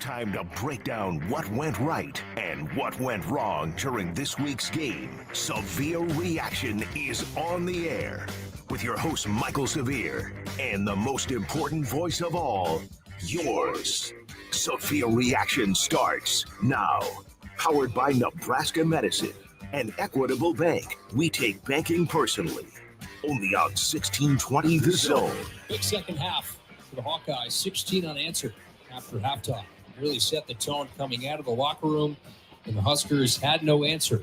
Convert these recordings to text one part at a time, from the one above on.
time to break down what went right and what went wrong during this week's game. Severe Reaction is on the air with your host, Michael Severe, and the most important voice of all, yours. Severe Reaction starts now. Powered by Nebraska Medicine and Equitable Bank. We take banking personally. Only on 1620 The Zone. Big second half for the Hawkeyes, 16 unanswered after halftime. Really set the tone coming out of the locker room, and the Huskers had no answer.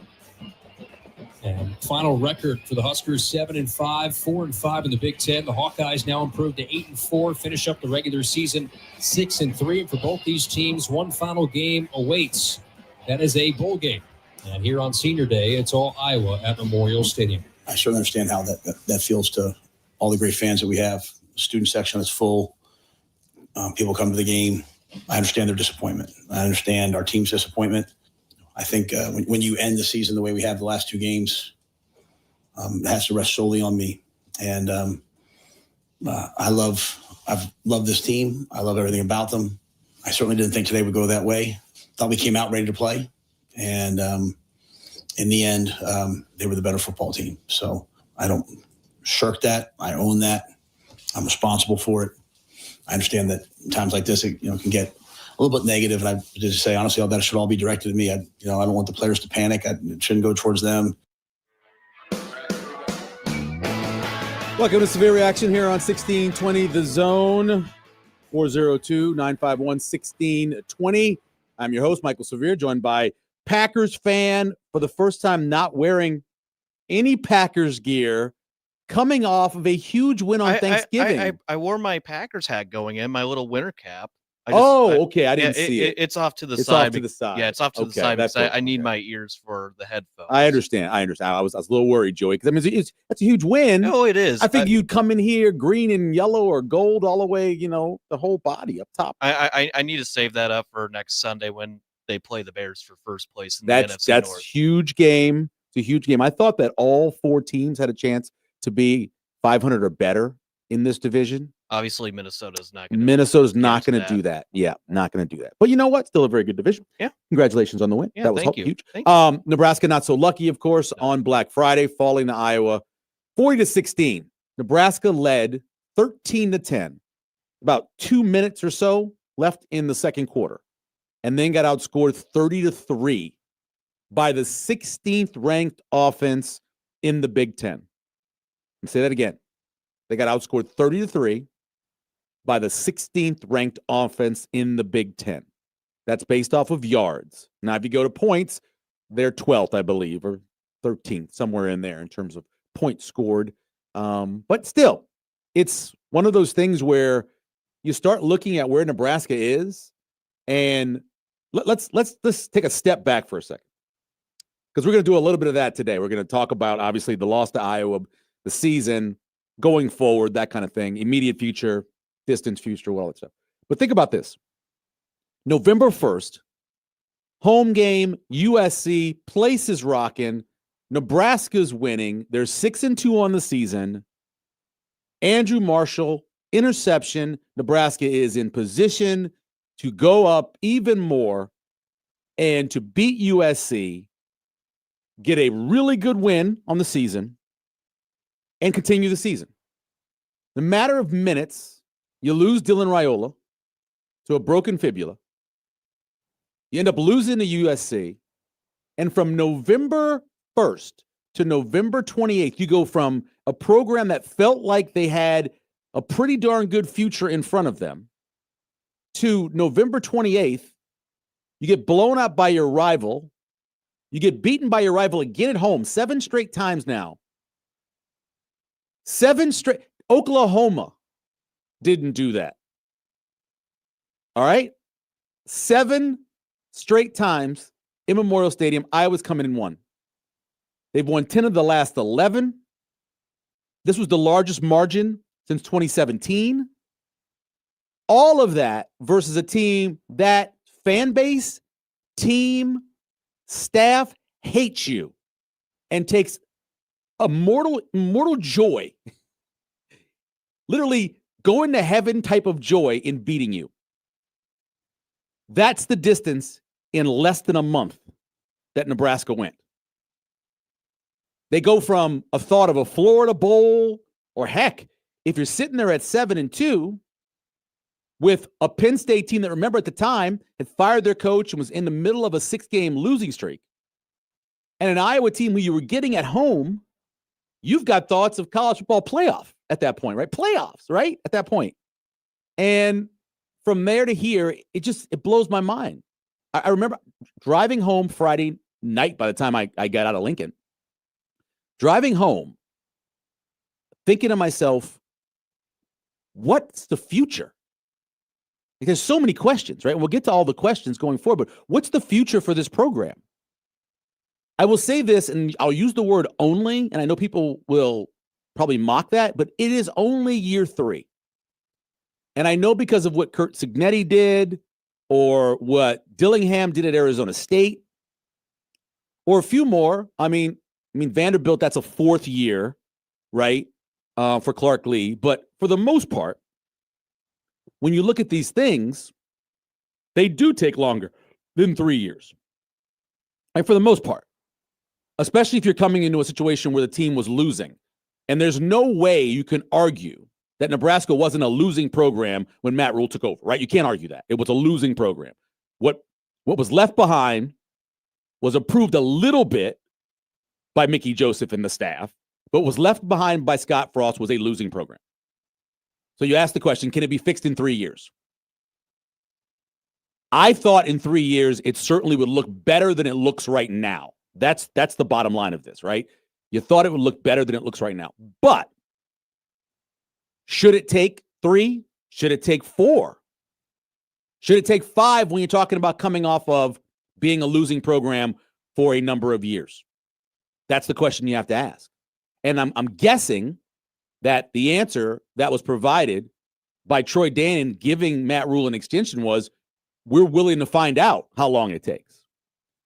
And final record for the Huskers, 7-5, 4-5 in the Big Ten. The Hawkeyes now improved to 8-4, finish up the regular season 6-3. And for both these teams, one final game awaits. That is a bowl game. And here on Senior Day, it's all Iowa at Memorial Stadium. I certainly understand how that feels to all the great fans that we have. The student section is full. People come to the game. I understand their disappointment. I understand our team's disappointment. I think when you end the season the way we have the last two games, it has to rest solely on me. And I've loved this team. I love everything about them. I certainly didn't think today would go that way. Thought we came out ready to play. And in the end, they were the better football team. So I don't shirk that. I own that. I'm responsible for it. I understand that times like this, it can get a little bit negative. And I just say, honestly, all that should all be directed at me. I don't want the players to panic. It shouldn't go towards them. Welcome to Severe Reaction here on 1620 The Zone, 402-951-1620. I'm your host, Michael Severe, joined by Packers fan for the first time not wearing any Packers gear, coming off of a huge win on Thanksgiving. I wore my Packers hat going in, my little winter cap. Okay. I didn't see it. It's off to the It's side. off to the side. Yeah, it's off to the side because that's I need my ears for the headphones. I understand. I was a little worried, Joey, because that's a huge win. Oh, it is. I think you'd come in here green and yellow or gold all the way, the whole body up top. I need to save that up for next Sunday when they play the Bears for first place in the NFC North. That's huge game. It's a huge game. I thought that all four teams had a chance to be 500 or better in this division. Obviously, Minnesota's not going to do that. Yeah, not going to do that. But you know what? Still a very good division. Yeah. Congratulations on the win. Yeah, that was thank you. huge. Thank you. Nebraska not so lucky, of course, on Black Friday, falling to Iowa 40-16. Nebraska led 13-10. About 2 minutes or so left in the second quarter, and then got outscored 30-3 by the 16th ranked offense in the Big Ten. Let me say that again. They got outscored 30-3 by the 16th ranked offense in the Big Ten. That's based off of yards. Now, if you go to points, they're 12th, I believe, or 13th, somewhere in there in terms of points scored. But still, it's one of those things where you start looking at where Nebraska is, and let's take a step back for a second, because we're going to do a little bit of that today. We're going to talk about, obviously, the loss to Iowa, the season, going forward, that kind of thing, immediate future, distance future, all that stuff. But think about this. November 1st, home game, USC, place is rocking. Nebraska's winning. They're 6-2 on the season. Andrew Marshall, interception. Nebraska is in position to go up even more and to beat USC, get a really good win on the season, and continue the season. In a matter of minutes, you lose Dylan Raiola to a broken fibula. You end up losing to USC. And from November 1st to November 28th, you go from a program that felt like they had a pretty darn good future in front of them to November 28th, you get blown out by your rival. You get beaten by your rival again at home 7 straight times now. 7 straight. Oklahoma didn't do that. All right? 7 straight times in Memorial Stadium. Iowa's coming in 1. They've won 10 of the last 11. This was the largest margin since 2017. All of that versus a team that fan base, team, staff hates you and takes a mortal joy, literally going to heaven type of joy in beating you. That's the distance in less than a month that Nebraska went. They go from a thought of a Florida Bowl, or heck, if you're sitting there at 7-2 with a Penn State team that, remember at the time, had fired their coach and was in the middle of a 6-game losing streak, and an Iowa team who you were getting at home, you've got thoughts of college football playoff at that point, right? Playoffs, right? At that point. And from there to here, it blows my mind. I remember driving home Friday night by the time I got out of Lincoln. Driving home, thinking to myself, what's the future? Like, there's so many questions, right? And we'll get to all the questions going forward, but what's the future for this program? I will say this, and I'll use the word only, and I know people will probably mock that, but it is only year 3. And I know because of what Curt Cignetti did, or what Dillingham did at Arizona State, or a few more. I mean, Vanderbilt, that's a 4th year, right, for Clark Lee. But for the most part, when you look at these things, they do take longer than 3 years. And for the most part, especially if you're coming into a situation where the team was losing. And there's no way you can argue that Nebraska wasn't a losing program when Matt Rhule took over, right? You can't argue that. It was a losing program. What was left behind was approved a little bit by Mickey Joseph and the staff, but what was left behind by Scott Frost was a losing program. So you ask the question, can it be fixed in 3 years? I thought in 3 years, it certainly would look better than it looks right now. That's the bottom line of this, right? You thought it would look better than it looks right now. But should it take 3? Should it take 4? Should it take 5 when you're talking about coming off of being a losing program for a number of years? That's the question you have to ask. And I'm guessing that the answer that was provided by Troy Dannen giving Matt Rhule an extension was, we're willing to find out how long it takes.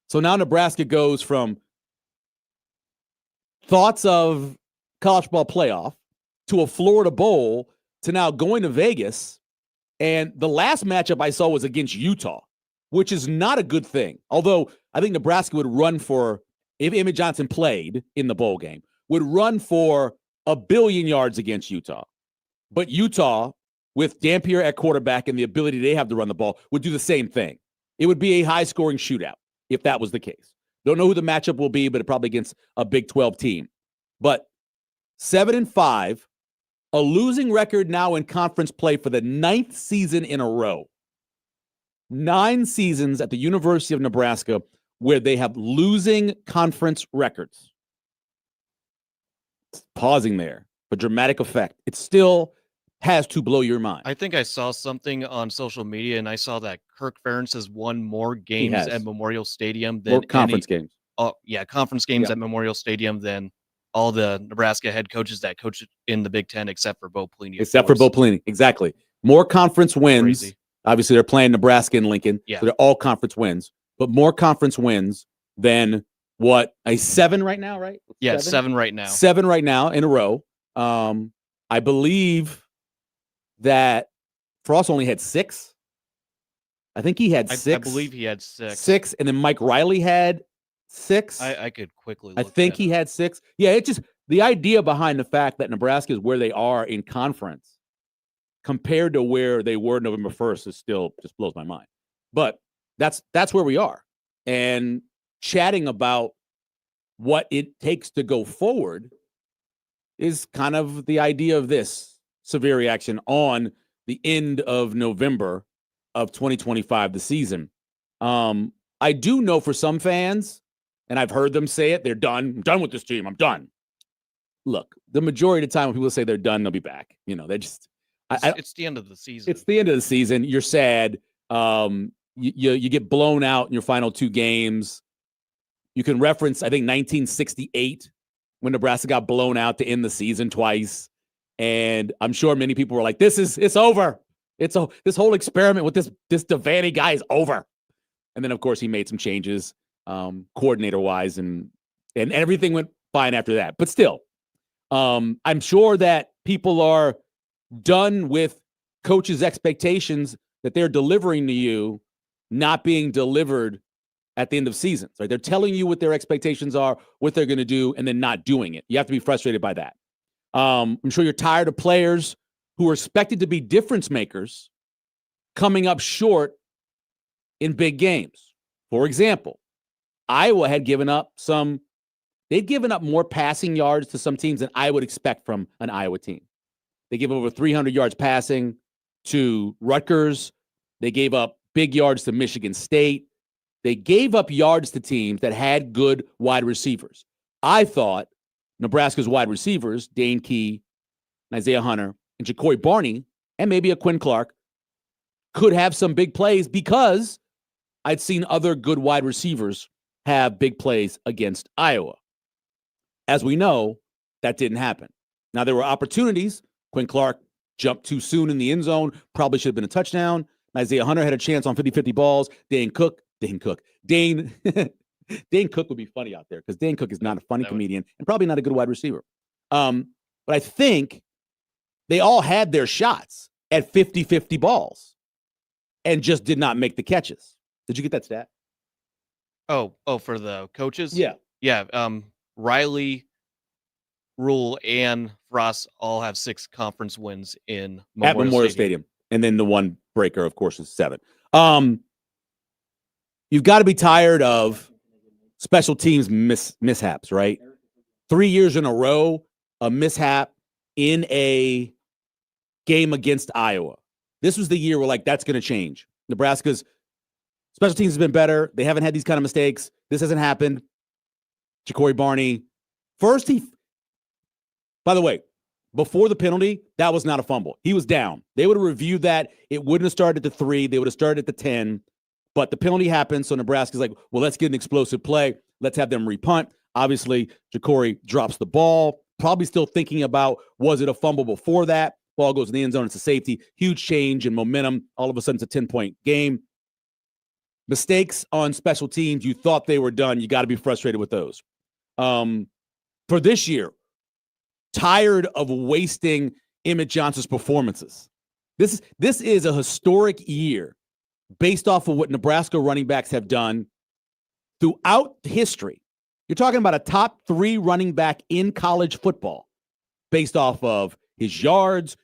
So now Nebraska goes from thoughts of college football playoff to a Florida Bowl to now going to Vegas. And the last matchup I saw was against Utah, which is not a good thing. Although I think Nebraska would run for, if Emmett Johnson played in the bowl game, would run for 1 billion yards against Utah. But Utah, with Dampier at quarterback and the ability they have to run the ball, would do the same thing. It would be a high-scoring shootout if that was the case. Don't know who the matchup will be, but probably against a Big 12 team. But 7-5, a losing record now in conference play for the 9th season in a row. 9 seasons at the University of Nebraska where they have losing conference records. Pausing there for dramatic effect. It still has to blow your mind. I think I saw something on social media, and I saw that Kirk Ferentz has won more games at Memorial Stadium than conference games. Oh, yeah, conference games at Memorial Stadium than all the Nebraska head coaches that coach in the Big Ten, except for Bo Pelini. Except for Bo Pelini, exactly. More conference wins. Crazy. Obviously, they're playing Nebraska and Lincoln. Yeah. So they're all conference wins, but more conference wins than what, a 7 right now, right? Yeah, 7 right now. 7 right now in a row. I believe that Frost only had 6. I think he had 6. I believe he had 6. 6, and then Mike Riley had 6. I could quickly look I think that he up. had 6. Yeah, it's just the idea behind the fact that Nebraska is where they are in conference compared to where they were November 1st is still just blows my mind. But that's where we are. And chatting about what it takes to go forward is kind of the idea of this severe reaction on the end of November of 2025, the season. I do know for some fans, and I've heard them say it, they're done. I'm done with this team. I'm done. Look, the majority of the time when people say they're done, they'll be back. You know, they just it's the end of the season. It's the end of the season. You're sad. You get blown out in your final 2 games. You can reference, I think, 1968 when Nebraska got blown out to end the season twice. And I'm sure many people were like, it's over. This whole experiment with this Devaney guy is over. And then, of course, he made some changes coordinator-wise, and everything went fine after that. But still, I'm sure that people are done with coaches' expectations that they're delivering to you not being delivered at the end of seasons. Right? They're telling you what their expectations are, what they're going to do, and then not doing it. You have to be frustrated by that. I'm sure you're tired of players who are expected to be difference makers coming up short in big games. For example, Iowa had given up more passing yards to some teams than I would expect from an Iowa team. They gave over 300 yards passing to Rutgers. They gave up big yards to Michigan State. They gave up yards to teams that had good wide receivers. I thought Nebraska's wide receivers, Dane Key, Isaiah Hunter, and Ja'Cory Barney, and maybe a Quinn Clark, could have some big plays because I'd seen other good wide receivers have big plays against Iowa. As we know, that didn't happen. Now, there were opportunities. Quinn Clark jumped too soon in the end zone, probably should have been a touchdown. Isaiah Hunter had a chance on 50-50 balls. Dane Cook would be funny out there because Dane Cook is not a funny comedian and probably not a good wide receiver. But I think they all had their shots at 50-50 balls and just did not make the catches. Did you get that stat? Oh, for the coaches? Yeah. Yeah. Riley, Rule, and Frost all have 6 conference wins at Memorial Stadium. And then the one breaker, of course, is 7. You've got to be tired of special teams mishaps, right? 3 years in a row, a mishap in a game against Iowa. This was the year where, that's going to change. Nebraska's special teams has been better. They haven't had these kind of mistakes. This hasn't happened. Ja'Cory Barney. First, by the way, before the penalty, that was not a fumble. He was down. They would have reviewed that. It wouldn't have started at the 3. They would have started at the 10. But the penalty happened, so Nebraska's like, well, let's get an explosive play. Let's have them repunt. Obviously, Ja'Cory drops the ball. Probably still thinking about, was it a fumble before that? Ball goes in the end zone. It's a safety. Huge change in momentum. All of a sudden, it's a 10-point game. Mistakes on special teams, you thought they were done. You got to be frustrated with those. For this year, tired of wasting Emmett Johnson's performances. This is a historic year based off of what Nebraska running backs have done throughout history. You're talking about a top 3 running back in college football based off of his yards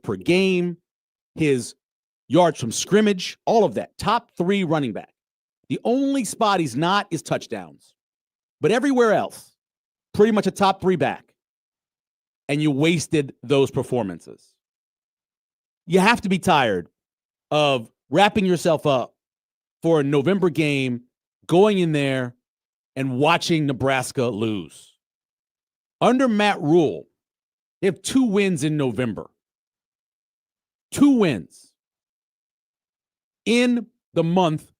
per game, his yards from scrimmage, all of that. Top 3 running back. The only spot he's not is touchdowns. But everywhere else, pretty much a top 3 back. And you wasted those performances. You have to be tired of wrapping yourself up for a November game, going in there and watching Nebraska lose. Under Matt Rule, they have 2 wins in November. 2 wins in the month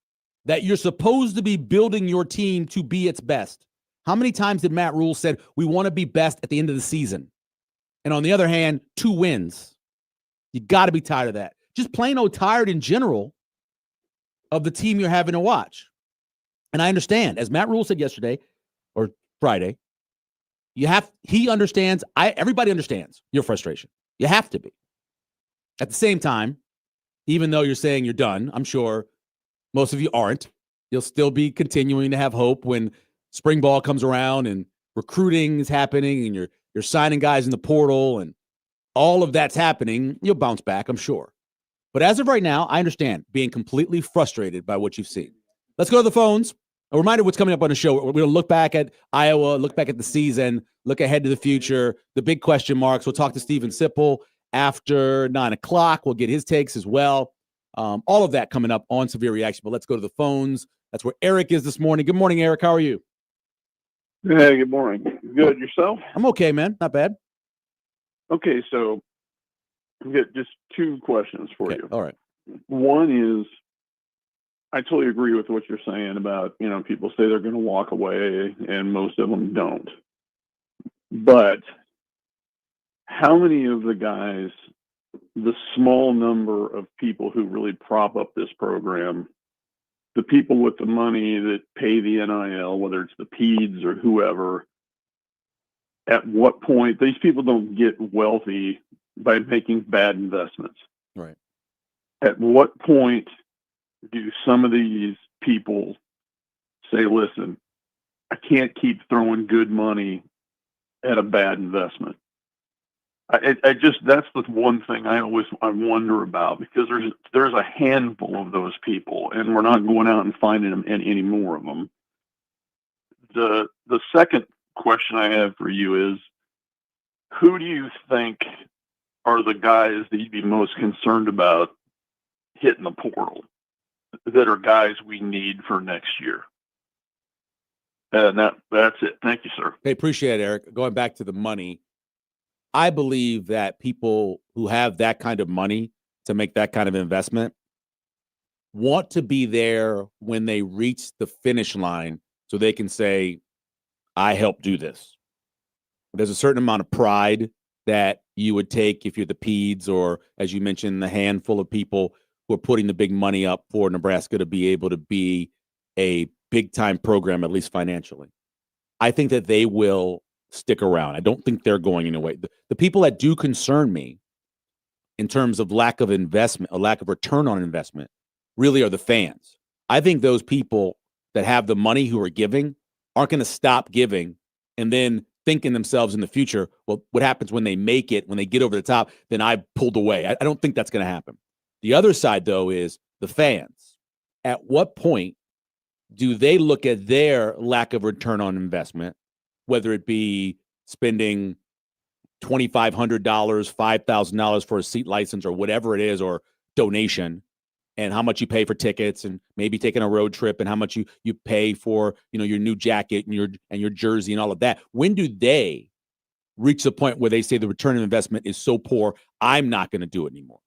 that you're supposed to be building your team to be its best. How many times did Matt Rule said, we want to be best at the end of the season? And on the other hand, 2 wins. You got to be tired of that. Just plain old tired in general of the team you're having to watch. And I understand, as Matt Rule said yesterday or Friday, everybody understands your frustration. You have to be. At the same time, even though you're saying you're done, I'm sure most of you aren't. You'll still be continuing to have hope when spring ball comes around and recruiting is happening and you're signing guys in the portal and all of that's happening. You'll bounce back, I'm sure. But as of right now, I understand being completely frustrated by what you've seen. Let's go to the phones. A reminder of what's coming up on the show. We're going to look back at Iowa, look back at the season, look ahead to the future, the big question marks. We'll talk to Steven Sipple after 9 o'clock. We'll get his takes as well. All of that coming up on Severe Reaction. But let's go to the phones. That's where Eric is this morning. Good morning, Eric. How are you? Hey, good morning. Good. Yourself? I'm okay, man. Not bad. Okay, so I've got just 2 questions for you. All right. One is, I totally agree with what you're saying about, people say they're going to walk away and most of them don't. But how many of the guys, the small number of people who really prop up this program, the people with the money that pay the NIL, whether it's the PEDs or whoever, at what point, these people don't get wealthy by making bad investments. Right. At what point do some of these people say, listen, I can't keep throwing good money at a bad investment? I just, that's the one thing I wonder about, because there's a handful of those people, and we're not going out and finding them any more of them. The second question I have for you is, who do you think are the guys that you'd be most concerned about hitting the portal, that are guys we need for next year? And that's it. Thank you, sir. Hey, appreciate it, Eric. Going back to the money, I believe that people who have that kind of money to make that kind of investment want to be there when they reach the finish line so they can say, I helped do this. There's a certain amount of pride that you would take if you're the Peds, or, as you mentioned, the handful of people who are putting the big money up for Nebraska to be able to be a big-time program, at least financially. I think that they will stick around. I don't think they're going anywhere. The people that do concern me in terms of lack of investment, a lack of return on investment, really are the fans. I think those people that have the money who are giving aren't going to stop giving and then thinking themselves in the future, well, what happens when they make it, when they get over the top, then I pulled away. I don't think that's going to happen. The other side, though, is the fans. At what point do they look at their lack of return on investment, whether it be spending $2,500, $5,000 for a seat license or whatever it is, or donation, and how much you pay for tickets, and maybe taking a road trip, and how much you pay for, your new jacket and your jersey and all of that? When do they reach the point where they say the return on investment is so poor, I'm not going to do it anymore?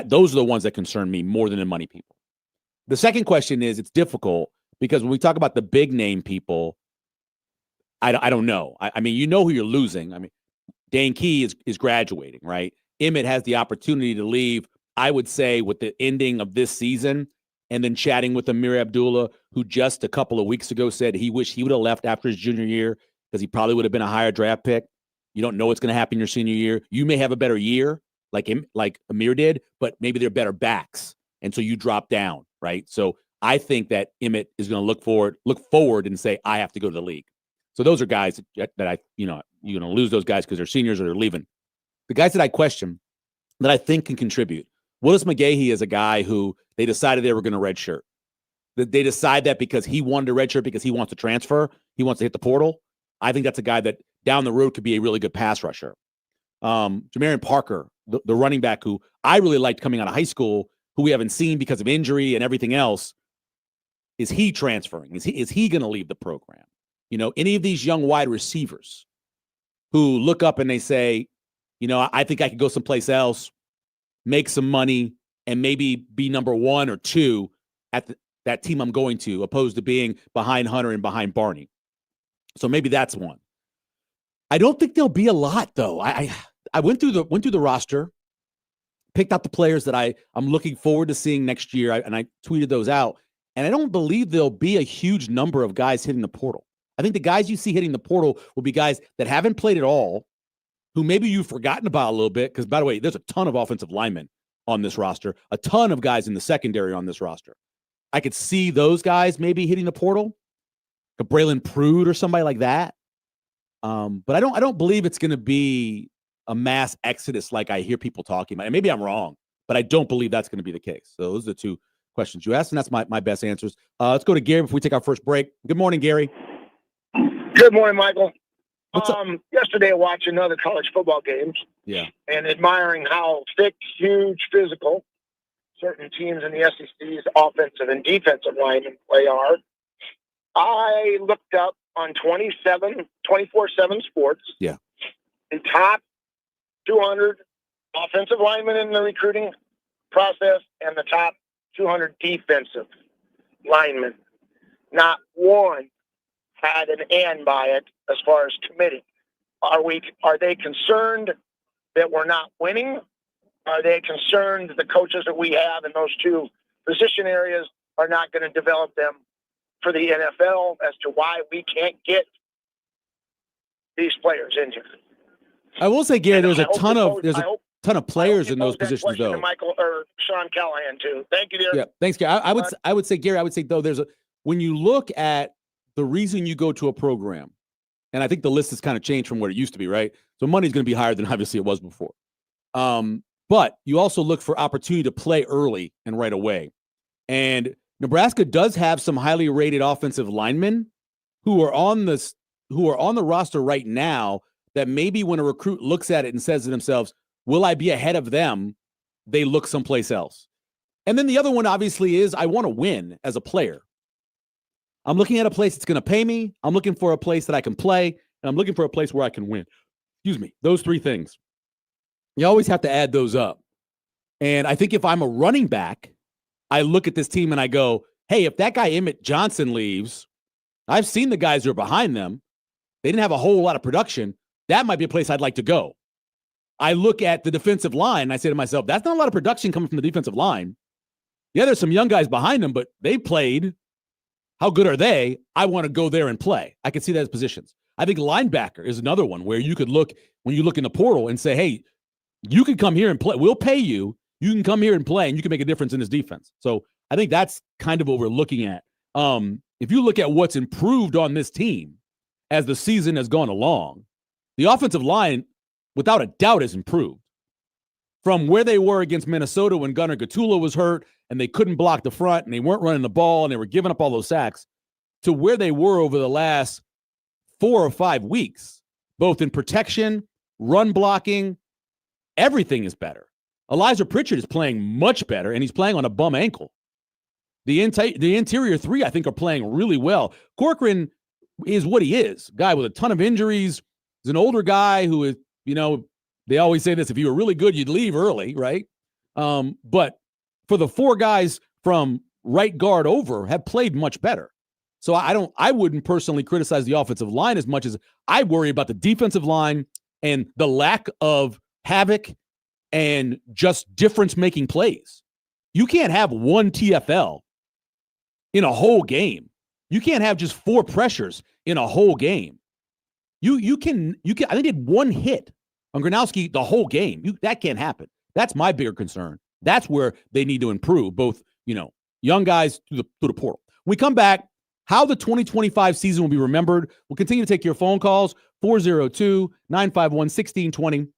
Those are the ones that concern me more than the money people. The second question is, it's difficult because when we talk about the big name people, I don't know. I mean, who you're losing. I mean, Dane Key is graduating, right? Emmett has the opportunity to leave, I would say, with the ending of this season, and then chatting with Amir Abdullah, who just a couple of weeks ago said he wished he would have left after his junior year because he probably would have been a higher draft pick. You don't know what's going to happen your senior year. You may have a better year like Amir did, but maybe they're better backs, and so you drop down, right? So I think that Emmett is going to look forward and say, I have to go to the league. So those are guys that you're going to lose those guys because they're seniors or they're leaving. The guys that I question that I think can contribute, Willis McGahee is a guy who they decided they were going to redshirt. They decide that because he wanted to redshirt because he wants to transfer. He wants to hit the portal. I think that's a guy that down the road could be a really good pass rusher. Jamarian Parker, the running back who I really liked coming out of high school, who we haven't seen because of injury and everything else. Is he transferring? Is he going to leave the program? Any of these young wide receivers who look up and they say, I think I could go someplace else, make some money, and maybe be number 1 or 2 at that team I'm going to, opposed to being behind Hunter and behind Barney. So maybe that's one. I don't think there'll be a lot, though. I went through the roster, picked out the players that I'm looking forward to seeing next year, and I tweeted those out. And I don't believe there'll be a huge number of guys hitting the portal. I think the guys you see hitting the portal will be guys that haven't played at all, who maybe you've forgotten about a little bit, because, by the way, there's a ton of offensive linemen on this roster, a ton of guys in the secondary on this roster. I could see those guys maybe hitting the portal, like a Braylon Prude or somebody like that. But I don't believe it's going to be a mass exodus like I hear people talking about. And maybe I'm wrong, but I don't believe that's going to be the case. So those are the two questions you asked, and that's my best answers. Let's go to Gary before we take our first break. Good morning, Gary. Good morning, Michael. What's up? Yesterday I watched another college football games. Yeah. And admiring how thick, huge, physical certain teams in the SEC's offensive and defensive linemen play are. I looked up on 24/7 Sports. Yeah. The top 200 offensive linemen in the recruiting process and the top 200 defensive linemen. Not one had an "and" by it as far as committing. Are they concerned that we're not winning? Are they concerned that the coaches that we have in those two position areas are not going to develop them for the NFL as to why we can't get these players in here? I will say, Gary, there's a ton of ton of players in those Pose that positions, question to though. Michael or Sean Callahan too. Thank you, dear. Yeah, thanks, Gary. I would say, Gary, I would say though, when you look at the reason you go to a program, and I think the list has kind of changed from what it used to be, right? So money's going to be higher than obviously it was before. But you also look for opportunity to play early and right away. And Nebraska does have some highly rated offensive linemen who are on the roster right now that maybe when a recruit looks at it and says to themselves, will I be ahead of them? They look someplace else. And then the other one obviously is I want to win as a player. I'm looking at a place that's going to pay me. I'm looking for a place that I can play, and I'm looking for a place where I can win. Excuse me. Those three things. You always have to add those up. And I think if I'm a running back, I look at this team and I go, hey, if that guy Emmett Johnson leaves, I've seen the guys who are behind them. They didn't have a whole lot of production. That might be a place I'd like to go. I look at the defensive line and I say to myself, that's not a lot of production coming from the defensive line. Yeah, there's some young guys behind them, but they played. How good are they? I want to go there and play. I can see that as positions. I think linebacker is another one where you could look, when you look in the portal and say, hey, you can come here and play. We'll pay you. You can come here and play, and you can make a difference in this defense. So I think that's kind of what we're looking at. If you look at what's improved on this team as the season has gone along, the offensive line, without a doubt, has improved. From where they were against Minnesota when Gunnar Gatula was hurt and they couldn't block the front and they weren't running the ball and they were giving up all those sacks, to where they were over the last 4 or 5 weeks, both in protection, run blocking, everything is better. Elijah Pritchard is playing much better, and he's playing on a bum ankle. The interior three, I think, are playing really well. Corcoran is what he is, a guy with a ton of injuries. He's an older guy who is, they always say this, if you were really good, you'd leave early, right? But for the 4 guys from right guard over have played much better. So I wouldn't personally criticize the offensive line as much as I worry about the defensive line and the lack of havoc and just difference-making plays. You can't have one TFL in a whole game. You can't have just 4 pressures in a whole game. You can. I think they did 1 hit on Gronowski the whole game. That can't happen. That's my bigger concern. That's where they need to improve, both, young guys through the portal. When we come back, how the 2025 season will be remembered. We'll continue to take your phone calls, 402-951-1620.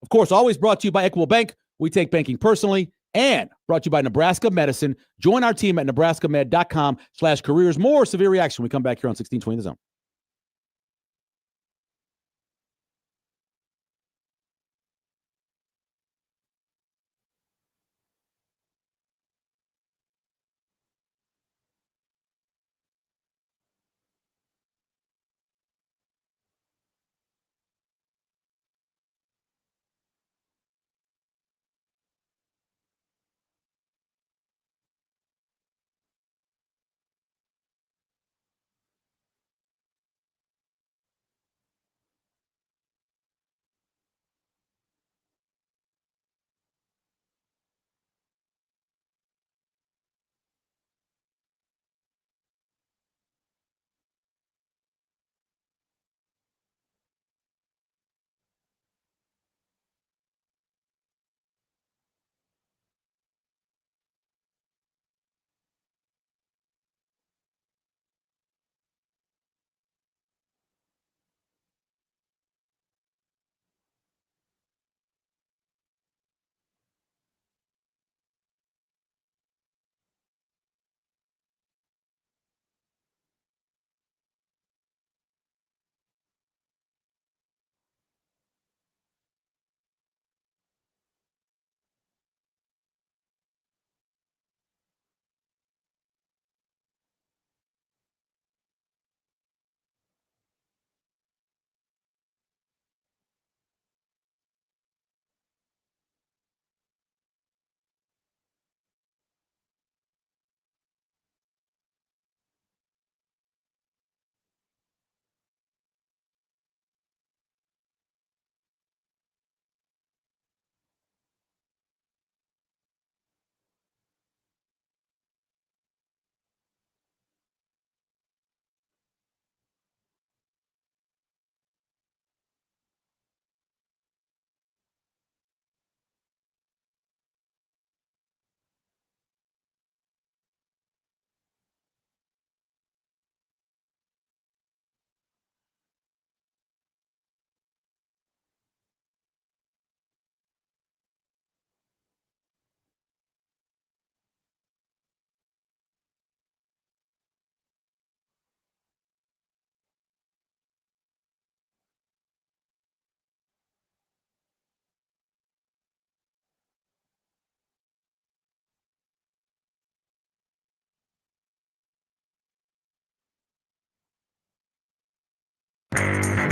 Of course, always brought to you by Equitable Bank. We take banking personally, and brought to you by Nebraska Medicine. Join our team at nebraskamed.com/careers. More Severe Reaction. We come back here on 1620 The Zone.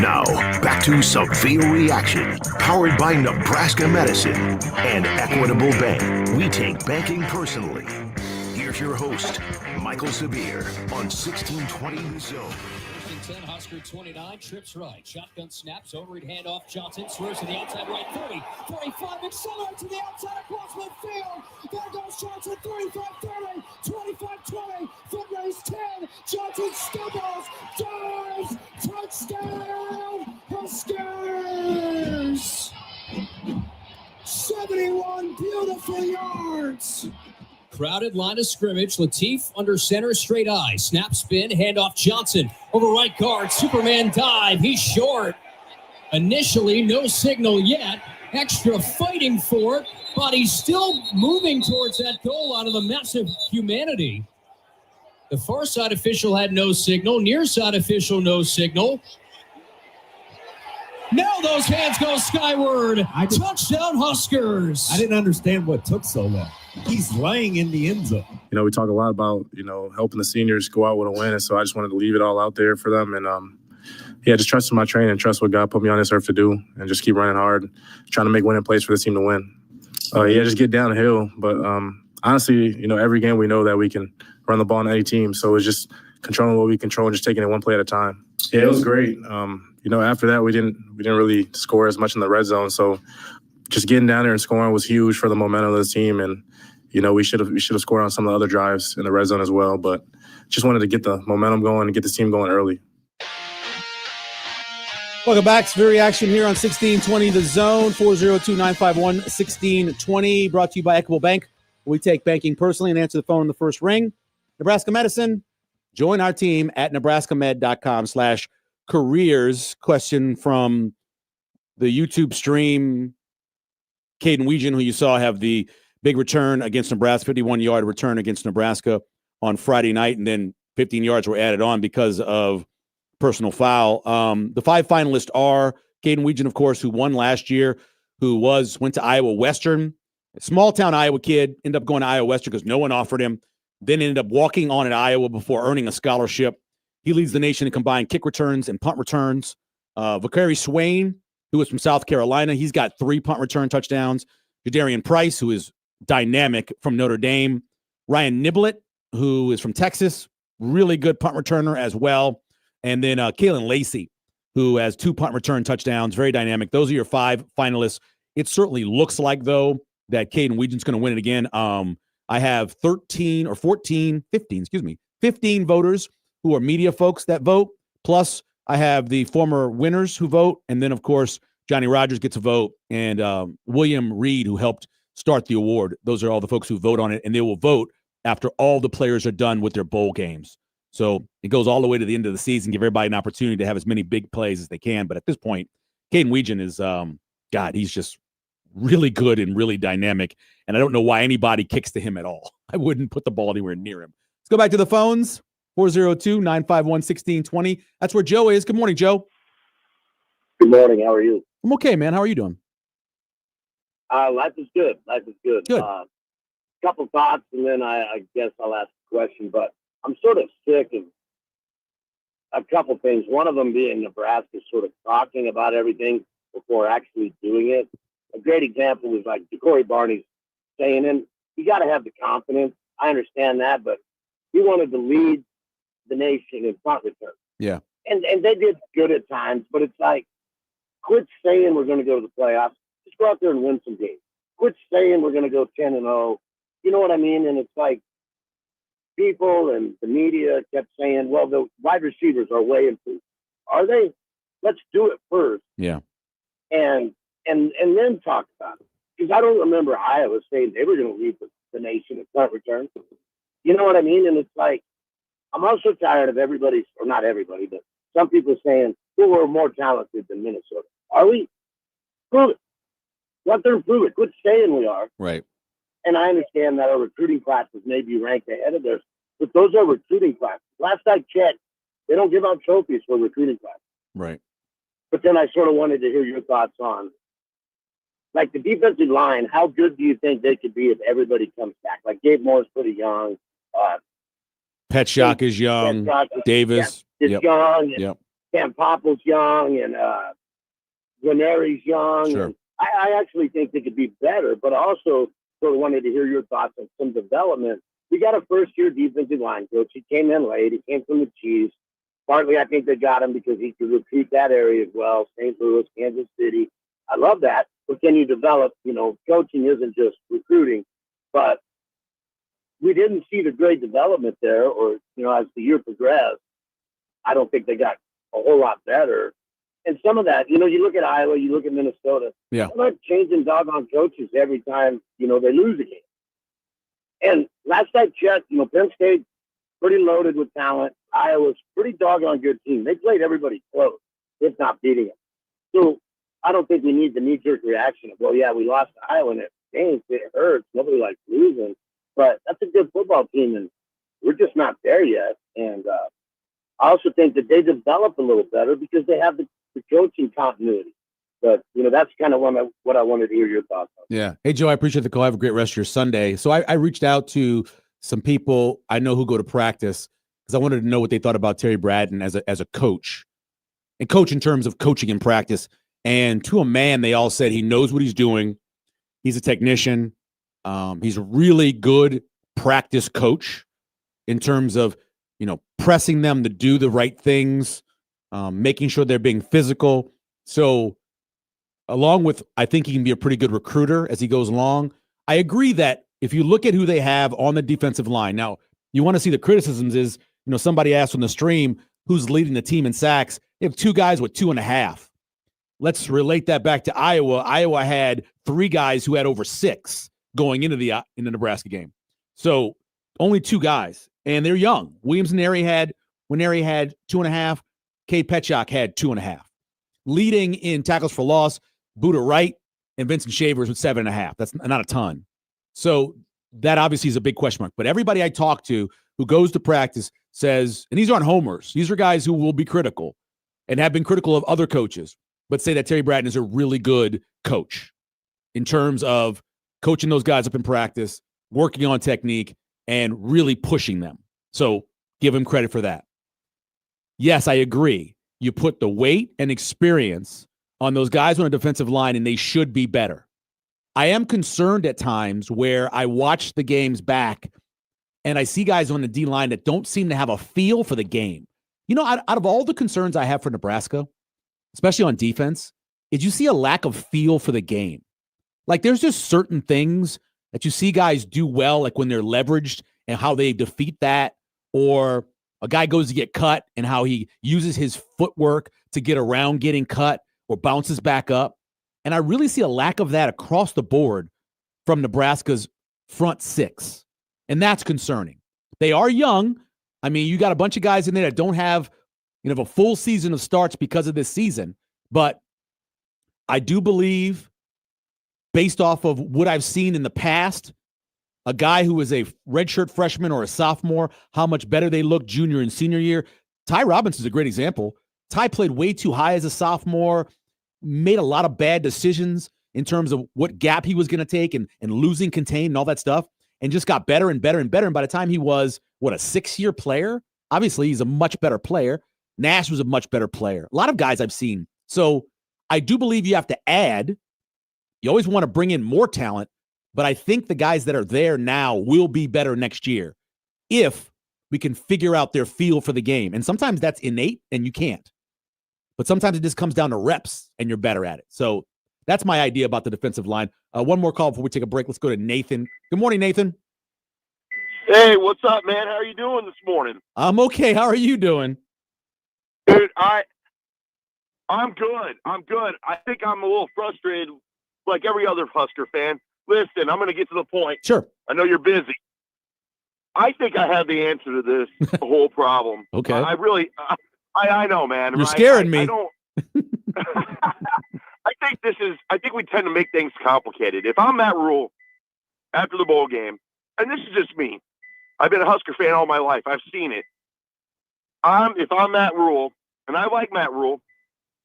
Now, back to Severe Reaction, powered by Nebraska Medicine and Equitable Bank. We take banking personally. Here's your host, Michael Severe, on 1620 The Zone. 10, Husker 29, trips right. Shotgun snaps, overhead handoff. Johnson swerves to the outside right, 30, 45, accelerate to the outside across midfield. There goes Johnson, 35, 30, 25, 20, foot race 10. Johnson stumbles, dives, touchdown, Huskers! 71 beautiful yards. Crowded line of scrimmage. Latif under center, straight eye. Snap, spin, handoff Johnson. Over right guard, Superman dive. He's short. Initially, no signal yet. Extra fighting for it, but he's still moving towards that goal out of the massive humanity. The far side official had no signal. Near side official, no signal. Now those hands go skyward. Touchdown Huskers. I didn't understand what took so long. He's laying in the end zone. You know, we talk a lot about, helping the seniors go out with a win. And so I just wanted to leave it all out there for them. And, just trust in my training and trust what God put me on this earth to do and just keep running hard, trying to make winning plays for the team to win. Just get downhill. But honestly, every game we know that we can run the ball on any team. So it's just controlling what we control and just taking it one play at a time. Yeah, it was great. After that, we didn't really score as much in the red zone. So just getting down there and scoring was huge for the momentum of the team. And, we should have scored on some of the other drives in the red zone as well. But just wanted to get the momentum going and get the team going early. Welcome back. Severe Reaction here on 1620 The Zone, 402-951-1620. Brought to you by Equitable Bank. We take banking personally and answer the phone in the first ring. Nebraska Medicine. Join our team at nebraskamed.com/careers. Question from the YouTube stream. Caden Weegan, who you saw have the big return against Nebraska, 51-yard return against Nebraska on Friday night, and then 15 yards were added on because of personal foul. The five finalists are Caden Weegan, of course, who won last year, who went to Iowa Western, a small-town Iowa kid, ended up going to Iowa Western because no one offered him, then ended up walking on at Iowa before earning a scholarship. He leads the nation in combined kick returns and punt returns. Vakari Swain, who is from South Carolina, he's got 3 punt return touchdowns. Jadarian Price, who is dynamic from Notre Dame. Ryan Niblett, who is from Texas, really good punt returner as well. And then Kalen Lacey, who has 2 punt return touchdowns, very dynamic. Those are your 5 finalists. It certainly looks like, though, that Caden Weegan's going to win it again. I have 15 voters who are media folks that vote. Plus, I have the former winners who vote. And then, of course, Johnny Rogers gets a vote. And William Reed, who helped start the award. Those are all the folks who vote on it. And they will vote after all the players are done with their bowl games. So it goes all the way to the end of the season, give everybody an opportunity to have as many big plays as they can. But at this point, Caden Weegan is, he's just really good and really dynamic. And I don't know why anybody kicks to him at all. I wouldn't put the ball anywhere near him. Let's go back to the phones, 402-951-1620. That's where Joe is. Good morning, Joe. Good morning. How are you? I'm okay, man. How are you doing? Life is good. Good. Couple thoughts, and then I guess I'll ask a question. But I'm sort of sick of a couple things. One of them being Nebraska sort of talking about everything before actually doing it. A great example was like Corey Barney's saying, and you got to have the confidence. I understand that, but he wanted to lead the nation in punt return. Yeah. And they did good at times, but it's like, quit saying we're going to go to the playoffs. Just go out there and win some games. Quit saying we're going to go 10-0. You know what I mean? And it's like people and the media kept saying, well, the wide receivers are way improved. Are they? Let's do it first. Yeah. And then talk about it. Because I don't remember Iowa saying they were going to lead the nation in punt return. You know what I mean? And it's like, I'm also tired of everybody, or not everybody, but some people saying, well, we're more talented than Minnesota. Are we? Prove it. Go out there and prove it. Quit saying we are. Right. And I understand that our recruiting classes may be ranked ahead of theirs, but those are recruiting classes. Last I checked, they don't give out trophies for recruiting classes. Right. But then I sort of wanted to hear your thoughts on, like, the defensive line. How good do you think they could be if everybody comes back? Like, Gabe Moore's pretty young. Petshak is young. Davis is young. Yep. Cam Popple's young and Guarneri's young. Sure. And I actually think they could be better, but I also sort of wanted to hear your thoughts on some development. We got a first-year defensive line coach. He came in late. He came from the Chiefs. Partly, I think they got him because he could recruit that area as well, St. Louis, Kansas City. I love that. But can you develop, coaching isn't just recruiting, but we didn't see the great development there or, as the year progressed, I don't think they got a whole lot better. And some of that, you look at Iowa, you look at Minnesota, Yeah. they're not changing doggone coaches every time, they lose a game. And last I checked, Penn State pretty loaded with talent. Iowa's pretty doggone good team. They played everybody close, if not beating them. So I don't think we need the knee-jerk reaction of, well, yeah, we lost to Iowa and it hurts. Nobody likes losing. But that's a good football team, and we're just not there yet. And I also think that they develop a little better because they have the coaching continuity. But, that's kind of what I wanted to hear your thoughts on. Yeah. Hey, Joe, I appreciate the call. Have a great rest of your Sunday. So I reached out to some people I know who go to practice because I wanted to know what they thought about Terry Bratton as a coach, and coach in terms of coaching in practice. And to a man, they all said he knows what he's doing. He's a technician. He's a really good practice coach in terms of, pressing them to do the right things, making sure they're being physical. So along with, I think he can be a pretty good recruiter as he goes along. I agree that if you look at who they have on the defensive line, now you want to see the criticisms is, somebody asked on the stream, who's leading the team in sacks? They have 2 guys with 2.5. Let's relate that back to Iowa. Iowa had 3 guys who had over 6 going into the Nebraska game. So only 2 guys, and they're young. Williams Neri had 2.5. Cade Petchak had 2.5. Leading in tackles for loss, Buda Wright and Vincent Shavers with 7.5. That's not a ton. So that obviously is a big question mark. But everybody I talk to who goes to practice says, and these aren't homers, these are guys who will be critical and have been critical of other coaches, but say that Terry Bratton is a really good coach in terms of coaching those guys up in practice, working on technique, and really pushing them. So give him credit for that. Yes, I agree. You put the weight and experience on those guys on a defensive line, and they should be better. I am concerned at times where I watch the games back and I see guys on the D-line that don't seem to have a feel for the game. Out of all the concerns I have for Nebraska, especially on defense, is you see a lack of feel for the game. Like there's just certain things that you see guys do well, like when they're leveraged and how they defeat that, or a guy goes to get cut and how he uses his footwork to get around getting cut or bounces back up. And I really see a lack of that across the board from Nebraska's front 6. And that's concerning. They are young. I mean, you got a bunch of guys in there that don't have, a full season of starts because of this season. But I do believe, based off of what I've seen in the past, a guy who is a redshirt freshman or a sophomore, how much better they look junior and senior year. Ty Robinson is a great example. Ty played way too high as a sophomore, made a lot of bad decisions in terms of what gap he was going to take and losing contain and all that stuff, and just got better and better and better. And by the time he was, a 6-year player? Obviously, he's a much better player. Nash was a much better player. A lot of guys I've seen. So I do believe you have to add. You always want to bring in more talent, but I think the guys that are there now will be better next year if we can figure out their feel for the game. And sometimes that's innate and you can't. But sometimes it just comes down to reps and you're better at it. So that's my idea about the defensive line. One more call before we take a break. Let's go to Nathan. Good morning, Nathan. Hey, what's up, man? How are you doing this morning? I'm okay. How are you doing? Dude, I'm good. I'm good. I think I'm a little frustrated like every other Husker fan. Listen, I'm going to get to the point. Sure. I know you're busy. I think I have the answer to this whole problem. Okay. I know, man. You're scaring me. I don't. I think we tend to make things complicated. If I'm Matt Rule after the bowl game, and this is just me, I've been a Husker fan all my life. I've seen it. If I'm Matt Rule, and I like Matt Rule,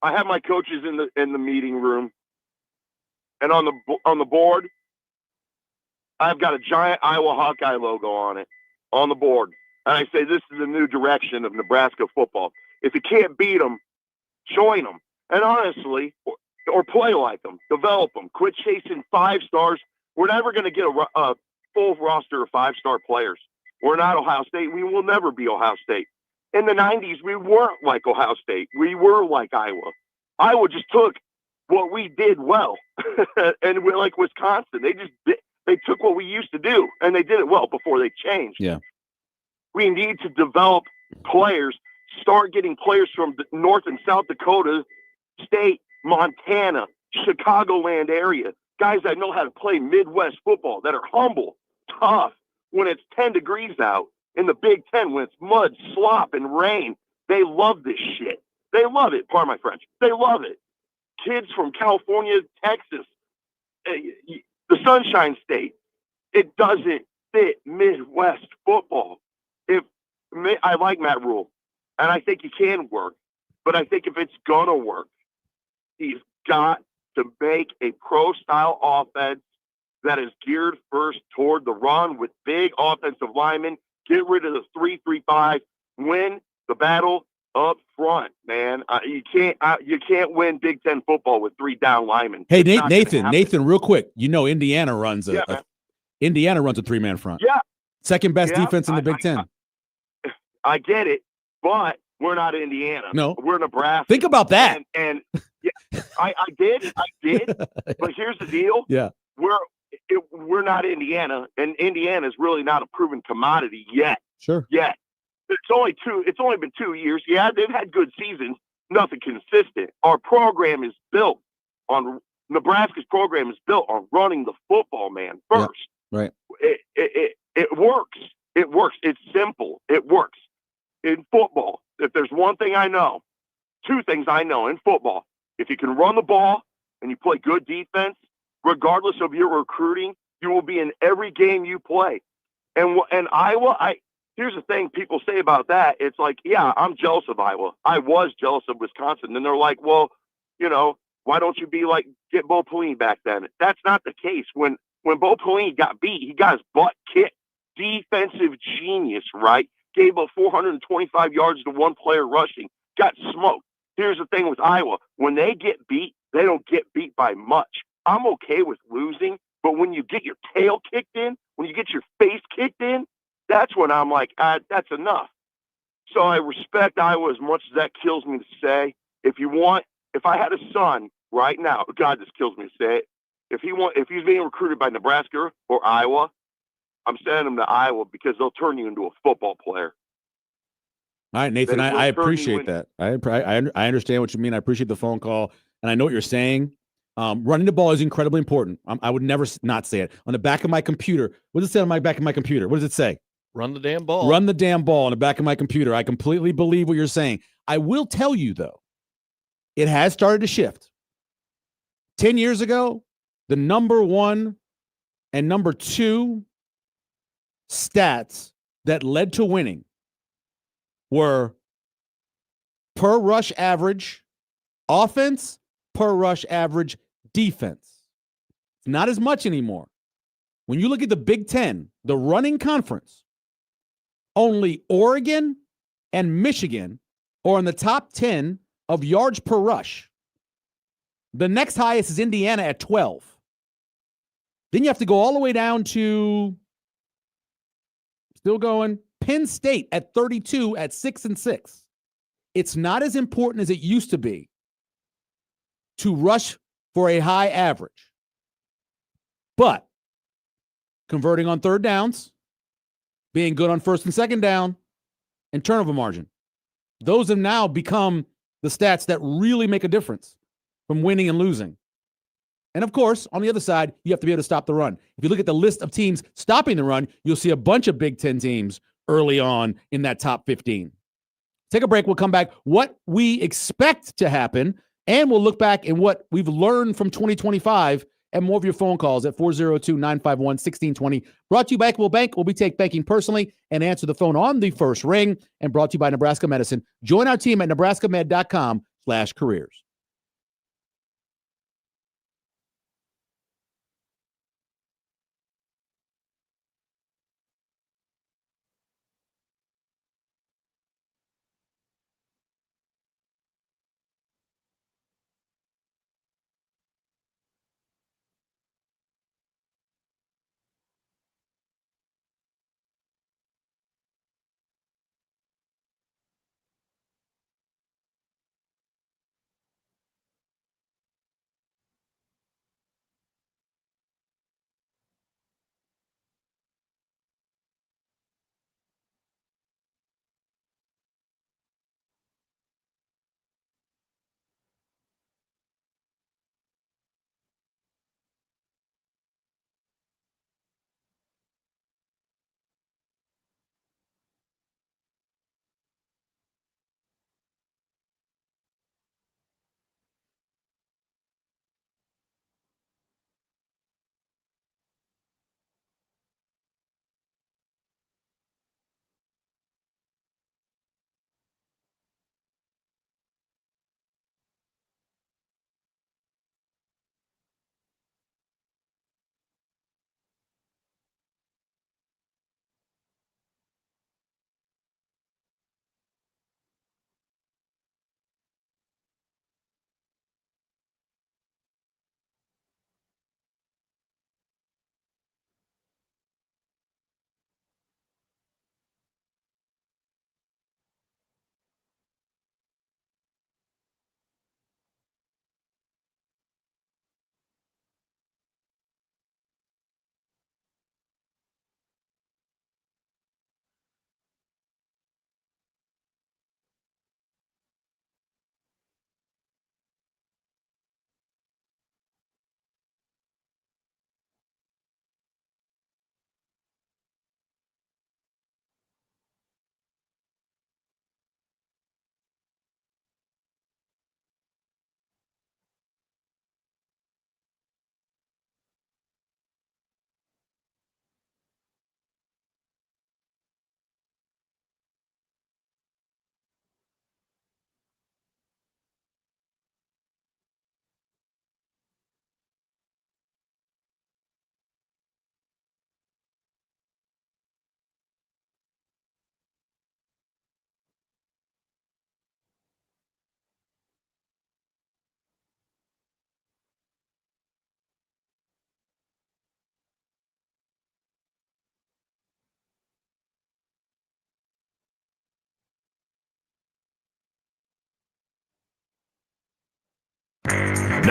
I have my coaches in the meeting room, and on the board, I've got a giant Iowa Hawkeye logo on it on the board, and I say this is the new direction of Nebraska football. If you can't beat them, Join them. And honestly, or play like them, develop them. Quit chasing 5 stars. We're never going to get a full roster of 5-star players. We're not Ohio State. We will never be Ohio State. In the 90s, we weren't like Ohio State. We were like Iowa. Iowa just took what we did well. And we're like Wisconsin. They took what we used to do, and they did it well before they changed. Yeah. We need to develop players, start getting players from the North and South Dakota State, Montana, Chicagoland area, guys that know how to play Midwest football, that are humble, tough. When it's 10 degrees out in the Big Ten, when it's mud, slop, and rain, they love this shit. They love it. Pardon my French. They love it. Kids from California, Texas, the Sunshine State. It doesn't fit Midwest football. I like Matt Rule, and I think he can work, but I think if it's gonna work, he's got to make a pro-style offense that is geared first toward the run with big offensive linemen. Get rid of the 3-3-5. Win the battle up front, man. You can't win Big Ten football with 3 down linemen. Hey, Nathan, real quick. You know Indiana runs a 3-man front. Yeah. Second best defense in the Big Ten. I get it, but we're not Indiana. No. We're Nebraska. Think about that. And yeah, I did. But here's the deal. Yeah. We're not Indiana, and Indiana is really not a proven commodity yet. Sure. Yet. It's only been 2 years. Yeah, they've had good seasons, nothing consistent. Our program is built on Nebraska's program is built on running the football, man, first. Yeah, right. It works. It works. It's simple. It works. In football, if there's one thing I know, 2 things I know in football, if you can run the ball and you play good defense, regardless of your recruiting, you will be in every game you play. And Iowa, here's the thing people say about that. It's like, yeah, I'm jealous of Iowa. I was jealous of Wisconsin. And they're like, well, why don't you get Bo Pelini back then? That's not the case. When Bo Pelini got beat, he got his butt kicked. Defensive genius, right? Gave up 425 yards to one player rushing. Got smoked. Here's the thing with Iowa. When they get beat, they don't get beat by much. I'm okay with losing, but when you get your tail kicked in, when you get your face kicked in, that's when I'm like, that's enough. So I respect Iowa as much as that kills me to say. If I had a son right now, God, this kills me to say it. If he's being recruited by Nebraska or Iowa, I'm sending him to Iowa because they'll turn you into a football player. All right, Nathan, I appreciate that. I understand what you mean. I appreciate the phone call, and I know what you're saying. Running the ball is incredibly important. I would never not say it. On the back of my computer, what does it say on my back of my computer? What does it say? Run the damn ball. Run the damn ball on the back of my computer. I completely believe what you're saying. I will tell you, though, it has started to shift. 10 years ago, the number 1 and number 2 stats that led to winning were per rush average offense, per rush average defense. It's not as much anymore. When you look at the Big Ten, the running conference, only Oregon and Michigan are in the top 10 of yards per rush. The next highest is Indiana at 12. Then you have to go all the way down to, still going, Penn State at 32 at 6-6. It's not as important as it used to be to rush for a high average. But converting on third downs, being good on first and second down, and turnover margin. Those have now become the stats that really make a difference from winning and losing. And of course, on the other side, you have to be able to stop the run. If you look at the list of teams stopping the run, you'll see a bunch of Big Ten teams early on in that top 15. Take a break. We'll come back. What we expect to happen, and we'll look back at what we've learned from 2025 and more of your phone calls at 402-951-1620. Brought to you by Equitable Bank. We'll be take banking personally and answer the phone on the first ring, and brought to you by Nebraska Medicine. Join our team at nebraskamed.com/careers.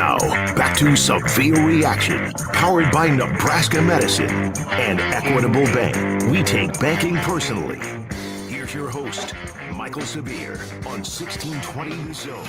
Now, back to Severe Reaction, powered by Nebraska Medicine and Equitable Bank. We take banking personally. Here's your host, Michael Severe, on 1620 The Zone.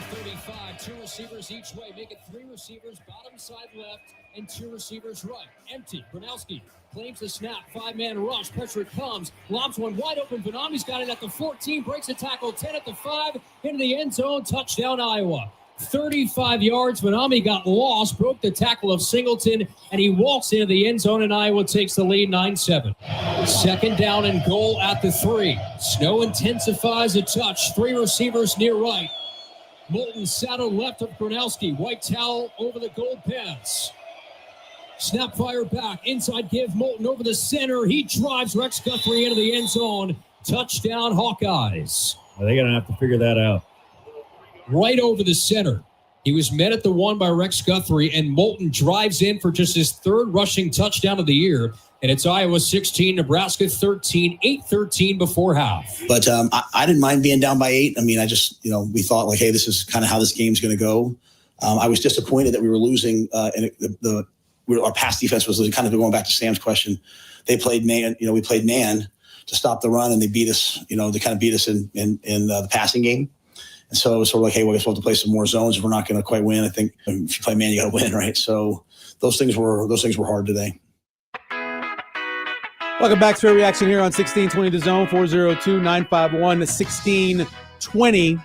35, 2 receivers each way, make it 3 receivers, bottom side left, and 2 receivers right. Empty. Gronowski claims the snap, 5-man rush, pressure comes, lobs one wide open. Vanami's got it at the 14, breaks a tackle, 10 at the 5, into the end zone, touchdown Iowa. 35 yards. Vanami got lost, broke the tackle of Singleton, and he walks into the end zone, and Iowa takes the lead 9-7. Second down and goal at the 3. Snow intensifies a touch. 3 receivers near right. Moulton saddle left of Gronowski. White towel over the gold pads. Snap fire back. Inside give. Moulton over the center. He drives Rex Guthrie into the end zone. Touchdown Hawkeyes. They're going to have to figure that out. Right over the center. He was met at the 1 by Rex Guthrie, and Moulton drives in for just his 3rd rushing touchdown of the year. And it's Iowa 16, Nebraska 13, 8-13 before half. But I didn't mind being down by 8. I mean, I just, we thought like, hey, this is kind of how this game's going to go. I was disappointed that we were losing, and our pass defense was losing. Kind of going back to Sam's question. They played man, we played man to stop the run, and they beat us. They kind of beat us in the passing game. And so it was sort of like, hey, we'll have to play some more zones if we're not going to quite win. I think if you play man, you got to win, right? So those things were hard today. Welcome back to Reaction here on 1620 The Zone, 402-951-1620.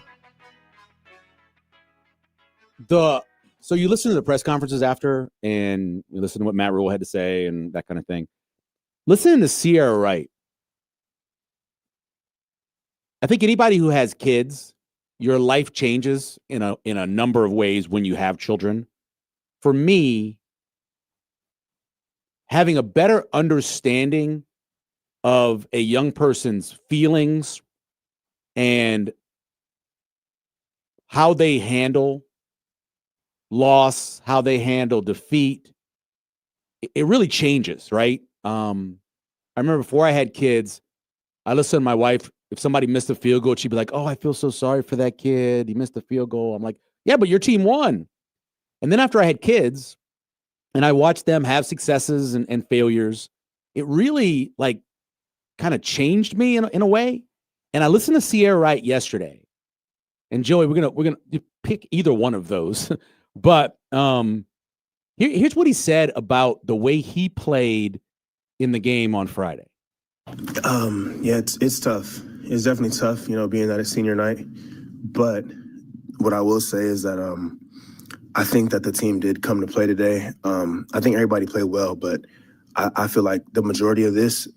So you listen to the press conferences after, and you listen to what Matt Rhule had to say and that kind of thing. Listen to Sierra Wright. I think anybody who has kids, your life changes in a number of ways when you have children. For me, having a better understanding of a young person's feelings and how they handle loss, how they handle defeat, it really changes, right? I remember before I had kids, I listened to my wife. If somebody missed a field goal, she'd be like, oh, I feel so sorry for that kid. He missed the field goal. I'm like, yeah, but your team won. And then after I had kids and I watched them have successes and failures, it really kind of changed me in a way. And I listened to Sierra Wright yesterday. And Joey, we're gonna pick either one of those. But here's what he said about the way he played in the game on Friday. Yeah, it's tough. It's definitely tough, being that it's senior night. But what I will say is that I think that the team did come to play today. I think everybody played well, but I feel like the majority of this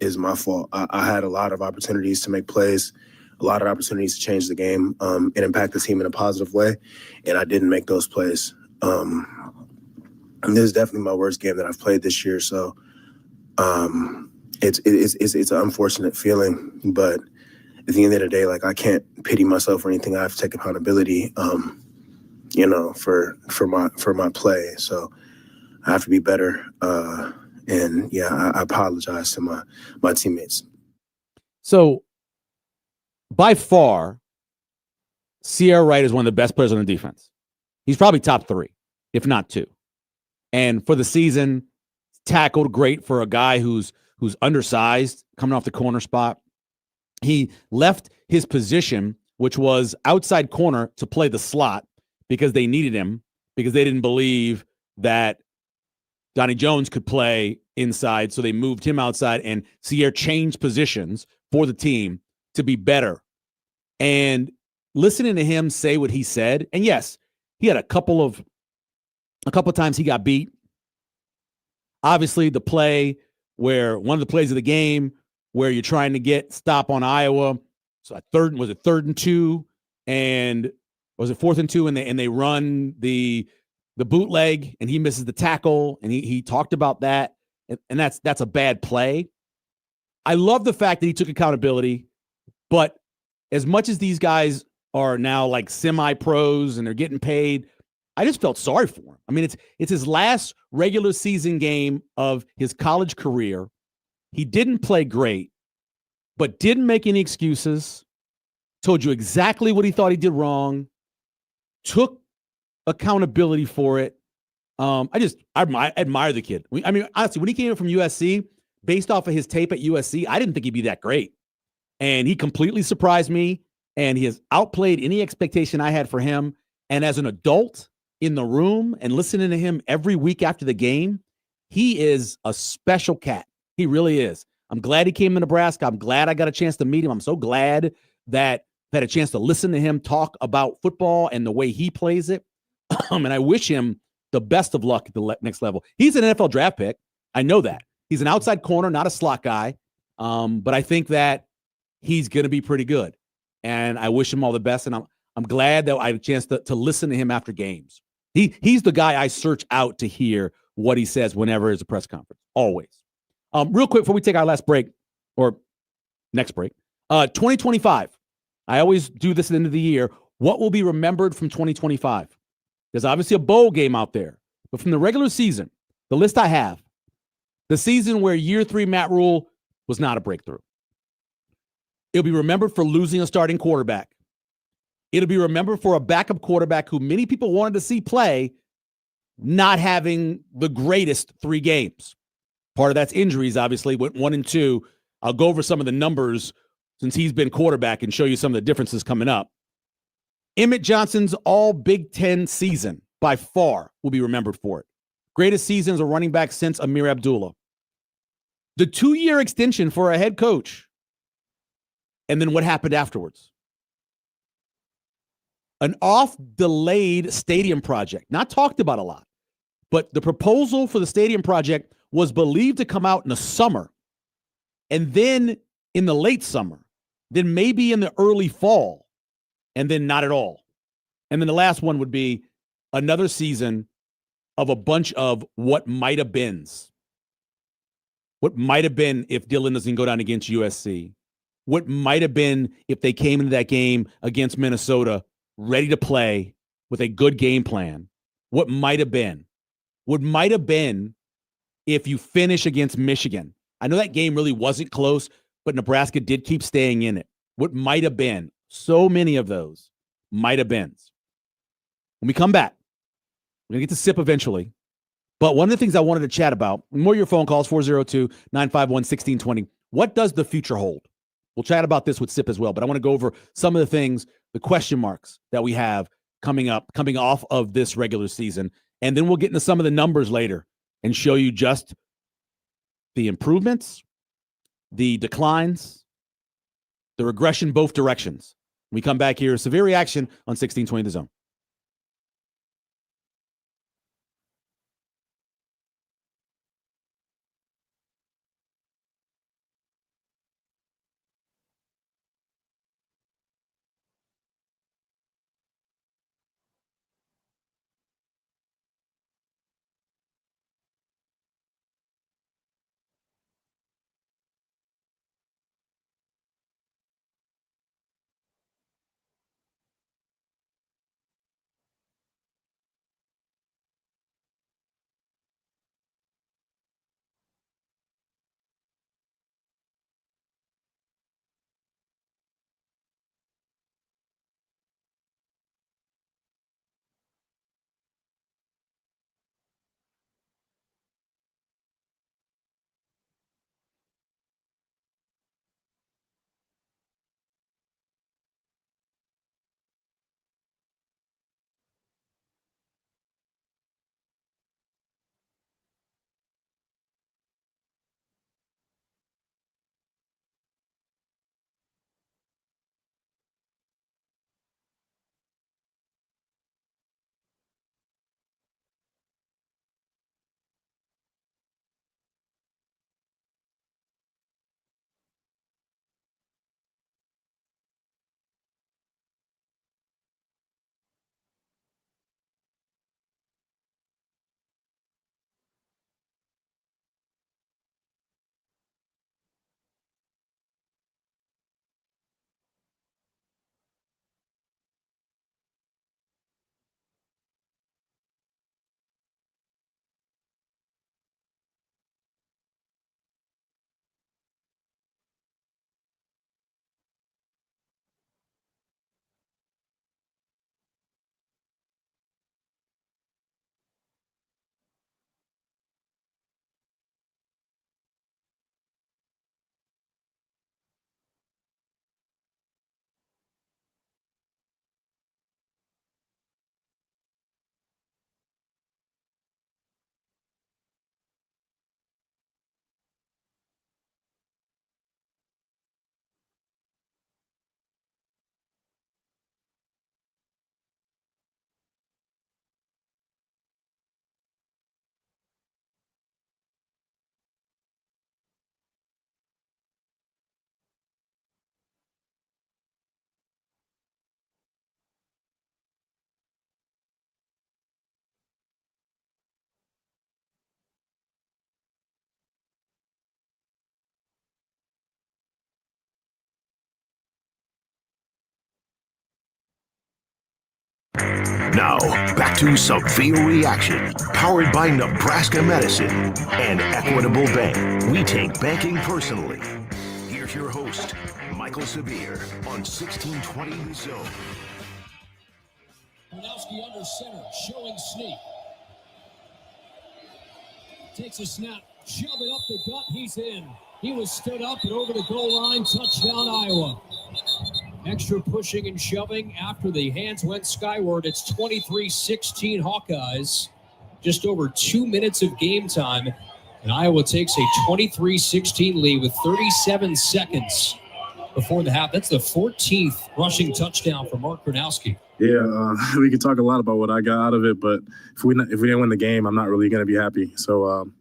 is my fault. I had a lot of opportunities to make plays, a lot of opportunities to change the game and impact the team in a positive way, and I didn't make those plays. And this is definitely my worst game that I've played this year, so it's an unfortunate feeling, but at the end of the day, I can't pity myself or anything. I have to take accountability, for my play. So I have to be better. And yeah, I apologize to my teammates. So by far, Sierra Wright is one of the best players on the defense. He's probably top 3, if not 2. And for the season, tackled great for a guy who's undersized, coming off the corner spot. He left his position, which was outside corner, to play the slot because they needed him, because they didn't believe that Donnie Jones could play inside. So they moved him outside, and Sierra changed positions for the team to be better. And listening to him say what he said, and yes, he had a couple of times he got beat. Obviously, the play where one of the plays of the game where you're trying to get stop on Iowa. So was it 3rd and 2, and was it 4th and 2, and they run the bootleg, and he misses the tackle, and he talked about that, and that's a bad play. I love the fact that he took accountability, but as much as these guys are now semi-pros and they're getting paid, I just felt sorry for him. I mean, it's his last regular season game of his college career. He didn't play great, but didn't make any excuses, told you exactly what he thought he did wrong, took accountability for it. I admire the kid. I mean, honestly, when he came in from USC, based off of his tape at USC, I didn't think he'd be that great. And he completely surprised me, and he has outplayed any expectation I had for him. And as an adult in the room and listening to him every week after the game, he is a special cat. He really is. I'm glad he came to Nebraska. I'm glad I got a chance to meet him. I'm so glad that I had a chance to listen to him talk about football and the way he plays it. And I wish him the best of luck at the next level. He's an NFL draft pick. I know that. He's an outside corner, not a slot guy. But I think that he's going to be pretty good. And I wish him all the best. And I'm glad that I had a chance to listen to him after games. He's the guy I search out to hear what he says whenever there's a press conference, always. Real quick before we take our last break, or next break, 2025. I always do this at the end of the year. What will be remembered from 2025? There's obviously a bowl game out there. But from the regular season, the list I have, the season where year 3 Matt Rule was not a breakthrough. It'll be remembered for losing a starting quarterback. It'll be remembered for a backup quarterback who many people wanted to see play, not having the greatest 3 games. Part of that's injuries, obviously, went 1 and 2. I'll go over some of the numbers since he's been quarterback and show you some of the differences coming up. Emmett Johnson's all Big Ten season, by far, will be remembered for it. Greatest season as a running back since Amir Abdullah. The 2-year extension for a head coach. And then what happened afterwards? An off-delayed stadium project, not talked about a lot, but the proposal for the stadium project was believed to come out in the summer, and then in the late summer, then maybe in the early fall, and then not at all. And then the last one would be another season of a bunch of what might have beens. What might have been if Dylan doesn't go down against USC. What might have been if they came into that game against Minnesota ready to play with a good game plan. What might have been. What might have been if you finish against Michigan. I know that game really wasn't close, but Nebraska did keep staying in it. What might have been. So many of those might have been. When we come back, we're going to get to SIP eventually. But one of the things I wanted to chat about, more of your phone calls, 402-951-1620. What does the future hold? We'll chat about this with SIP as well, but I want to go over some of the things, the question marks that we have coming off of this regular season. And then we'll get into some of the numbers later and show you just the improvements, the declines, the regression, both directions. When we come back here, Severe Reaction on 1620 The Zone. Now, back to Severe Reaction, powered by Nebraska Medicine and Equitable Bank. We take banking personally. Here's your host, Michael Severe, on 1620 The Zone. Gronowski under center, showing sneak. Takes a snap, shove it up the gut, he's in. He was stood up and over the goal line, touchdown Iowa. Extra pushing and shoving after the hands went skyward. It's 23-16 Hawkeyes. Just over 2 minutes of game time. And Iowa takes a 23-16 lead with 37 seconds before the half. That's the 14th rushing touchdown for Mark Gronowski. Yeah, we could talk a lot about what I got out of it, but if we didn't win the game, I'm not really going to be happy. So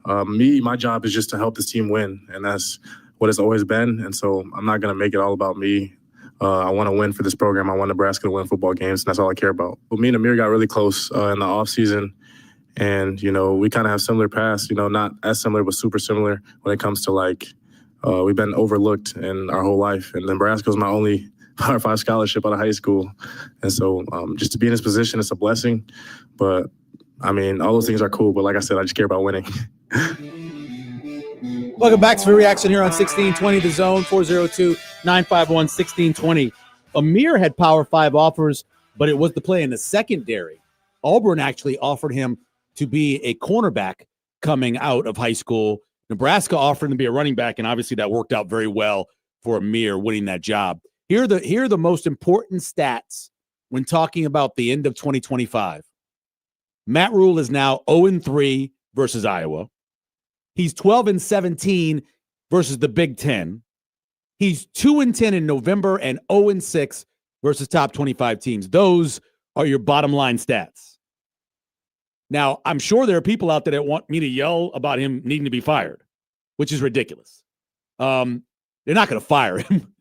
my job is just to help this team win, and that's what it's always been. And so I'm not going to make it all about me. I want to win for this program. I want Nebraska to win football games, and that's all I care about. But me and Amir got really close in the offseason, and, we kind of have similar paths, not as similar, but super similar when it comes to, we've been overlooked in our whole life. And Nebraska was my only Power 5 scholarship out of high school. And so just to be in this position, it's a blessing. But, all those things are cool. But like I said, I just care about winning. Welcome back to the reaction here on 1620 The Zone, 402-951-1620. Amir had Power 5 offers, but it was to play in the secondary. Auburn actually offered him to be a cornerback coming out of high school. Nebraska offered him to be a running back, and obviously that worked out very well for Amir winning that job. Here are the most important stats when talking about the end of 2025. Matt Rhule is now 0-3 versus Iowa. He's 12-17 versus the Big Ten. He's 2-10 in November and 0-6 versus top 25 teams. Those are your bottom line stats. Now, I'm sure there are people out there that want me to yell about him needing to be fired, which is ridiculous. They're not going to fire him.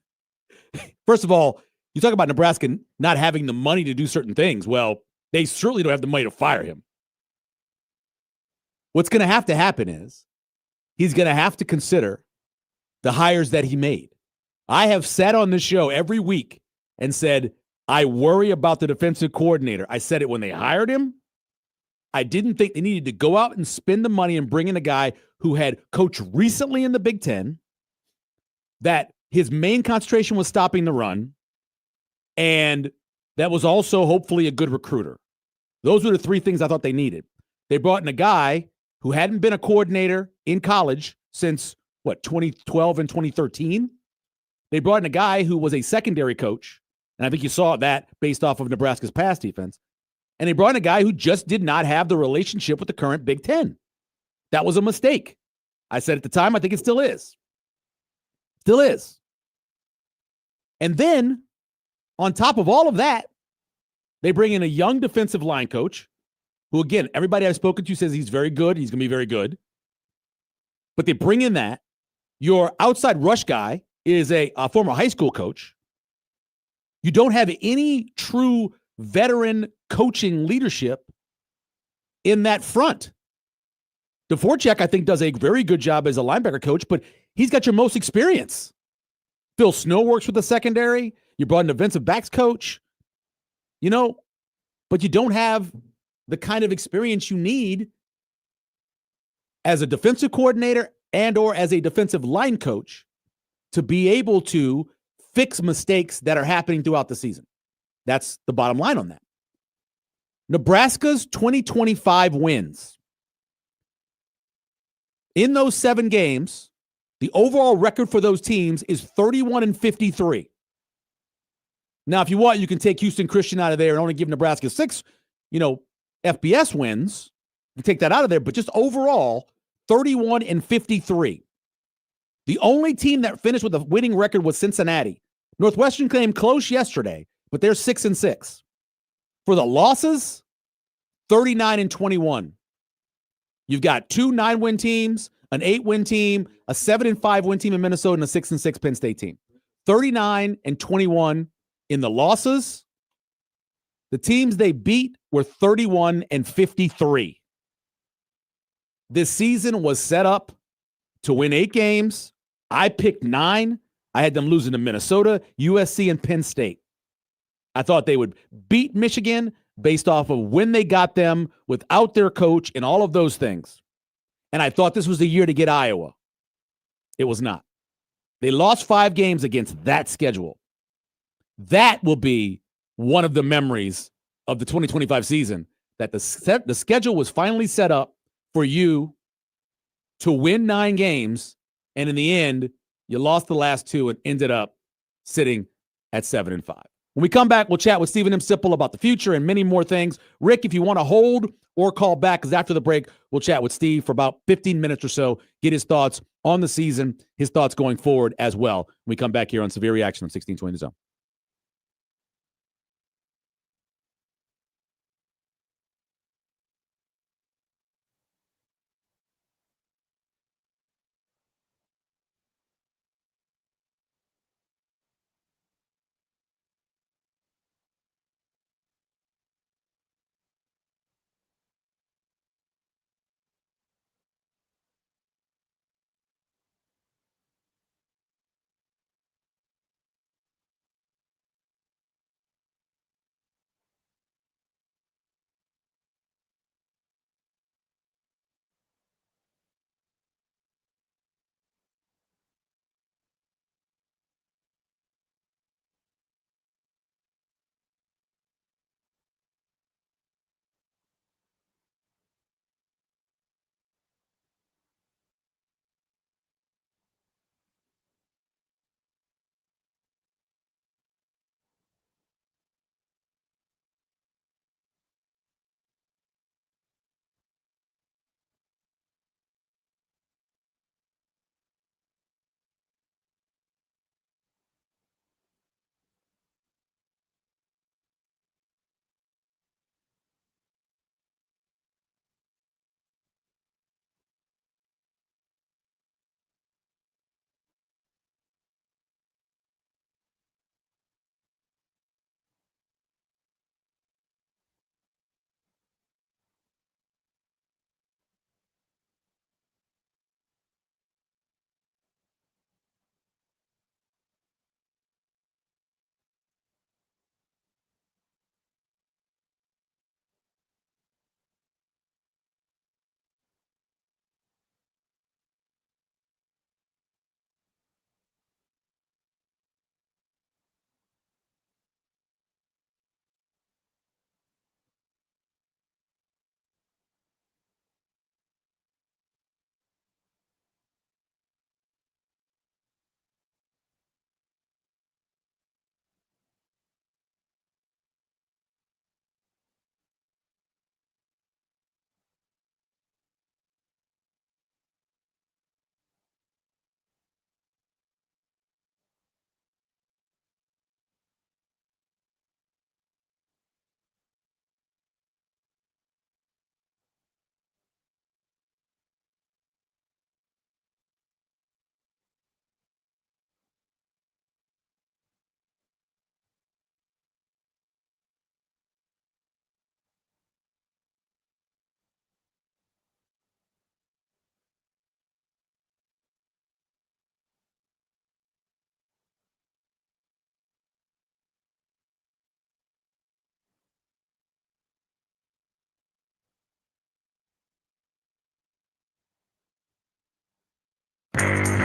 First of all, you talk about Nebraska not having the money to do certain things. Well, they certainly don't have the money to fire him. What's going to happen is he's going to have to consider the hires that he made. I have sat on this show every week and said, I worry about the defensive coordinator. I said it when they hired him. I didn't think they needed to go out and spend the money and bring in a guy who had coached recently in the Big Ten, that his main concentration was stopping the run, and that was also hopefully a good recruiter. Those were the three things I thought they needed. They brought in a guy who hadn't been a coordinator in college since, 2012 and 2013. They brought in a guy who was a secondary coach, and I think you saw that based off of Nebraska's pass defense. And they brought in a guy who just did not have the relationship with the current Big Ten. That was a mistake. I said at the time, I think it still is. Still is. And then, on top of all of that, they bring in a young defensive line coach who, again, everybody I've spoken to says he's very good. He's going to be very good. But they bring in that. Your outside rush guy is a former high school coach. You don't have any true veteran coaching leadership in that front. Dvorak, I think, does a very good job as a linebacker coach, but he's got your most experience. Phil Snow works with the secondary. You brought in a defensive backs coach, but you don't have the kind of experience you need as a defensive coordinator and or as a defensive line coach to be able to fix mistakes that are happening throughout the season. That's the bottom line on that. Nebraska's 2025 wins. In those 7 games, the overall record for those teams is 31-53. Now, if you want, you can take Houston Christian out of there and only give Nebraska 6, FBS wins. You take that out of there, but just overall, 31-53. The only team that finished with a winning record was Cincinnati. Northwestern came close yesterday, but they're 6-6. For the losses, 39-21. You've got 2 9-win teams, an 8-win team, a 7-5 win team in Minnesota, and a 6-6 Penn State team. 39-21 in the losses. The teams they beat were 31-53. This season was set up to win 8 games. I picked 9. I had them losing to Minnesota, USC, and Penn State. I thought they would beat Michigan. based off of when they got them without their coach and all of those things. And I thought this was the year to get Iowa. It was not. They lost 5 games against that schedule. That will be one of the memories of the 2025 season, that the schedule was finally set up for you to win 9 games, and in the end, you lost the last 2 and ended up sitting at 7-5. When we come back, we'll chat with Stephen M. Sipple about the future and many more things. Rick, if you want to hold or call back, because after the break, we'll chat with Steve for about 15 minutes or so, get his thoughts on the season, his thoughts going forward as well. When we come back here on Severe Reaction on 1620 The Zone.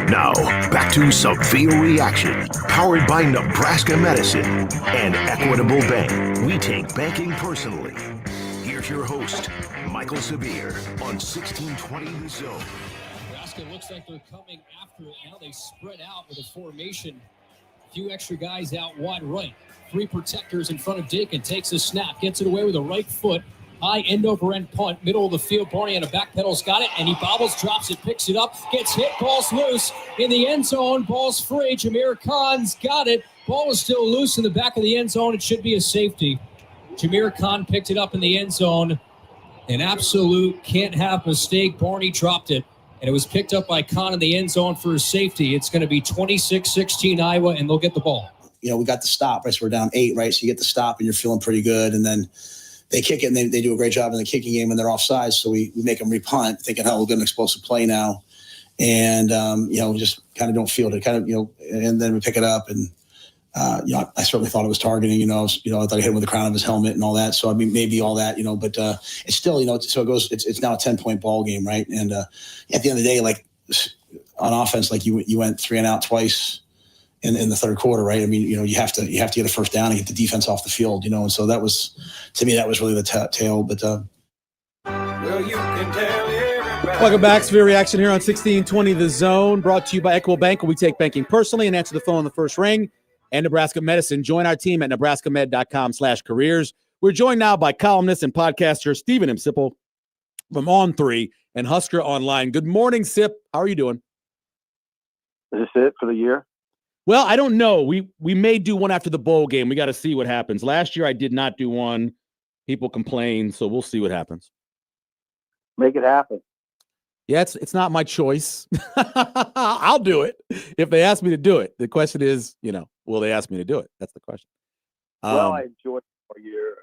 Now, back to Severe Reaction, powered by Nebraska Medicine and Equitable Bank. We take banking personally. Here's your host, Michael Severe, on 1620 The Zone. Nebraska looks like they're coming after it. Now they spread out with a formation. A few extra guys out wide right. 3 protectors in front of Dakin. Takes a snap, gets it away with a right foot. High end-over-end punt, middle of the field. Barney on a back pedal's got it, and he bobbles, drops it, picks it up, gets hit, ball's loose in the end zone. Ball's free. Jameer Khan's got it. Ball is still loose in the back of the end zone. It should be a safety. Jameer Khan picked it up in the end zone. An absolute can't have mistake. Barney dropped it, and it was picked up by Khan in the end zone for a safety. It's going to be 26-16 Iowa, and they'll get the ball. You know, we got the stop, right? So we're down 8, right? So you get the stop, and you're feeling pretty good, and then they kick it, and they do a great job in the kicking game when they're offside. So we make them repunt, thinking, we'll get an explosive play now. And, we just kind of don't field it, and then we pick it up. And I certainly thought it was targeting. I thought he hit him with the crown of his helmet and all that. So I mean, maybe all that. But it's still, so it goes. It's now a 10-point ball game, right? And at the end of the day, like on offense, like you went 3 and out twice in the third quarter, right? I mean, you have to get a first down and get the defense off the field, and so that was, to me, that was really the tale. But welcome back. Severe Reaction here on 1620 The Zone, brought to you by Equitable Bank, where we take banking personally and answer the phone on the first ring. And Nebraska Medicine. Join our team at nebraskamed.com/careers. We're joined now by columnist and podcaster Steven M. Sipple from On3 and Husker Online. Good morning, Sip. How are you doing? Is this it for the year? Well, I don't know. We may do one after the bowl game. We got to see what happens. Last year I did not do one. People complained, so we'll see what happens. Make it happen. Yeah, it's not my choice. I'll do it if they ask me to do it. The question is, will they ask me to do it? That's the question. Well, I enjoyed our year.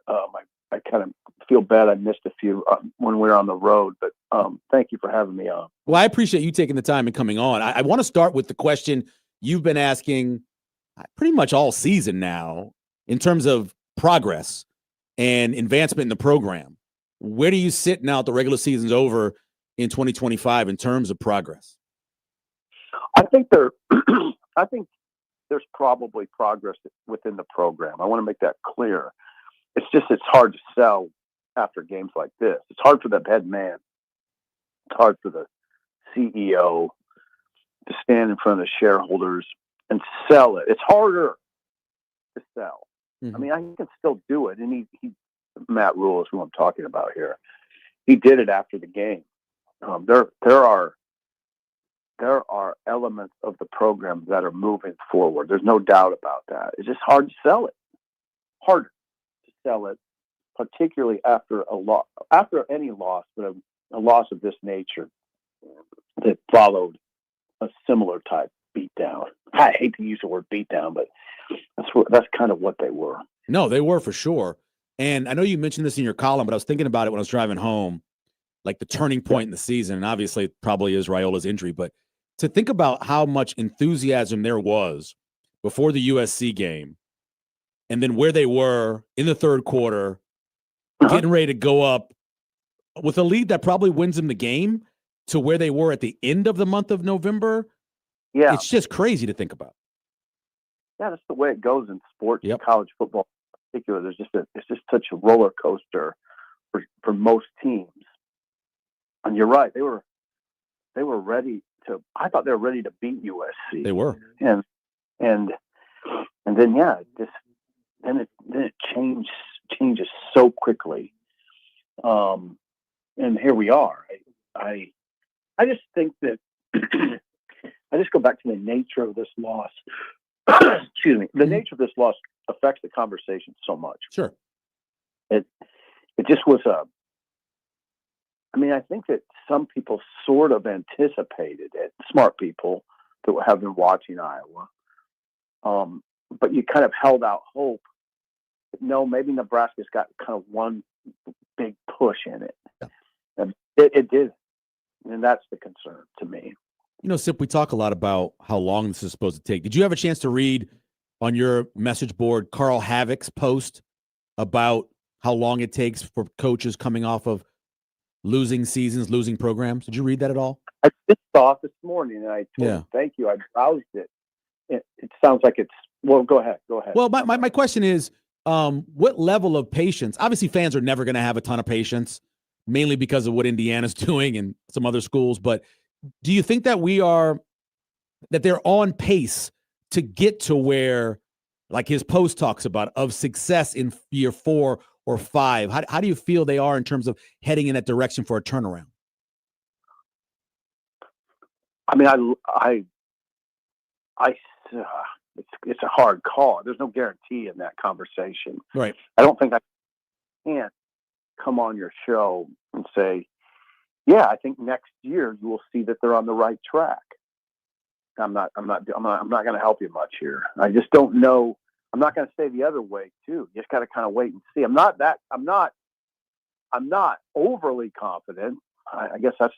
I kind of feel bad I missed a few when we were on the road, but thank you for having me on. Well, I appreciate you taking the time and coming on. I want to start with the question you've been asking pretty much all season now in terms of progress and advancement in the program. Where do you sit now that the regular season's over in 2025 in terms of progress? I think there's probably progress within the program. I want to make that clear. It's hard to sell after games like this. It's hard for the head man. It's hard for the CEO to stand in front of the shareholders and sell it. It's harder to sell. Mm-hmm. I mean, he can still do it. And he Matt Rhule is who I'm talking about here. He did it after the game. There are elements of the program that are moving forward. There's no doubt about that. It's just hard to sell it. Harder to sell it, particularly after any loss, but a loss of this nature that followed a similar type beatdown. I hate to use the word beatdown, but that's kind of what they were. No, they were for sure. And I know you mentioned this in your column, but I was thinking about it when I was driving home, like the turning point in the season. And obviously it probably is Raiola's injury, but to think about how much enthusiasm there was before the USC game and then where they were in the third quarter, getting ready to go up with a lead that probably wins them the game to where they were at the end of the month of November. Yeah. It's just crazy to think about. Yeah, that's the way it goes in sports, college football in particular. It's just such a roller coaster for most teams. And you're right, they were ready to. I thought they were ready to beat USC. They were, and then it changes so quickly. And here we are. I just think that I just go back to the nature of this loss. Excuse me. The nature of this loss affects the conversation so much. Sure. It just was I think that some people sort of anticipated it, smart people that have been watching Iowa. But you kind of held out hope. No, maybe Nebraska's got kind of one big push in it. Yeah. And it did. And that's the concern to me. Sip, we talk a lot about how long this is supposed to take. Did you have a chance to read on your message board Carl Havock's post about how long it takes for coaches coming off of losing seasons, losing programs? Did you read that at all? I just saw it this morning, and I told him, thank you. I browsed it. It sounds like it's – well, go ahead. Well, my question is, what level of patience – obviously fans are never going to have a ton of patience, mainly because of what Indiana's doing and some other schools. But do you think that that they're on pace to get to where, like his post talks about, of success in year 4 or 5? How do you feel they are in terms of heading in that direction for a turnaround? I mean, it's a hard call. There's no guarantee in that conversation. Right. I don't think I can't come on your show and say, yeah, I think next year you will see that they're on the right track. I'm not going to help you much here. I just don't know. I'm not going to say the other way too. You just got to kind of wait and see. I'm not overly confident. I guess that's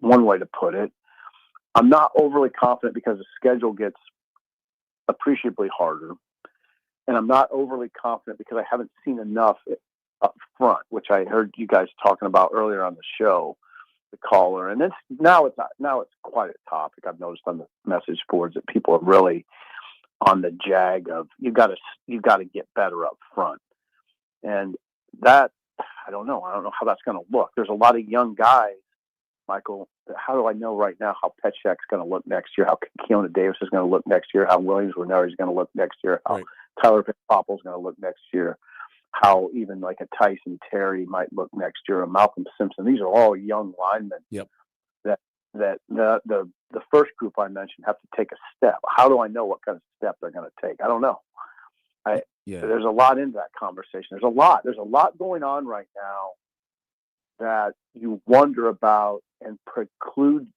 one way to put it. I'm not overly confident because the schedule gets appreciably harder. And I'm not overly confident because I haven't seen enough up front, which I heard you guys talking about earlier on the show, the caller. And now it's quite a topic. I've noticed on the message boards that people are really on the jag of you've got to get better up front. And that, I don't know how that's going to look. There's a lot of young guys, Michael. How do I know right now how Petchak's going to look next year, how Keona Davis is going to look next year, how Williams Renner is going to look next year, how Tyler Fitzpatrick is going to look next year, how even like a Tyson Terry might look next year, or Malcolm Simpson. These are all young linemen. Yep. That the first group I mentioned have to take a step. How do I know what kind of step they're going to take? I don't know. There's a lot into that conversation. There's a lot going on right now that you wonder about, and precludes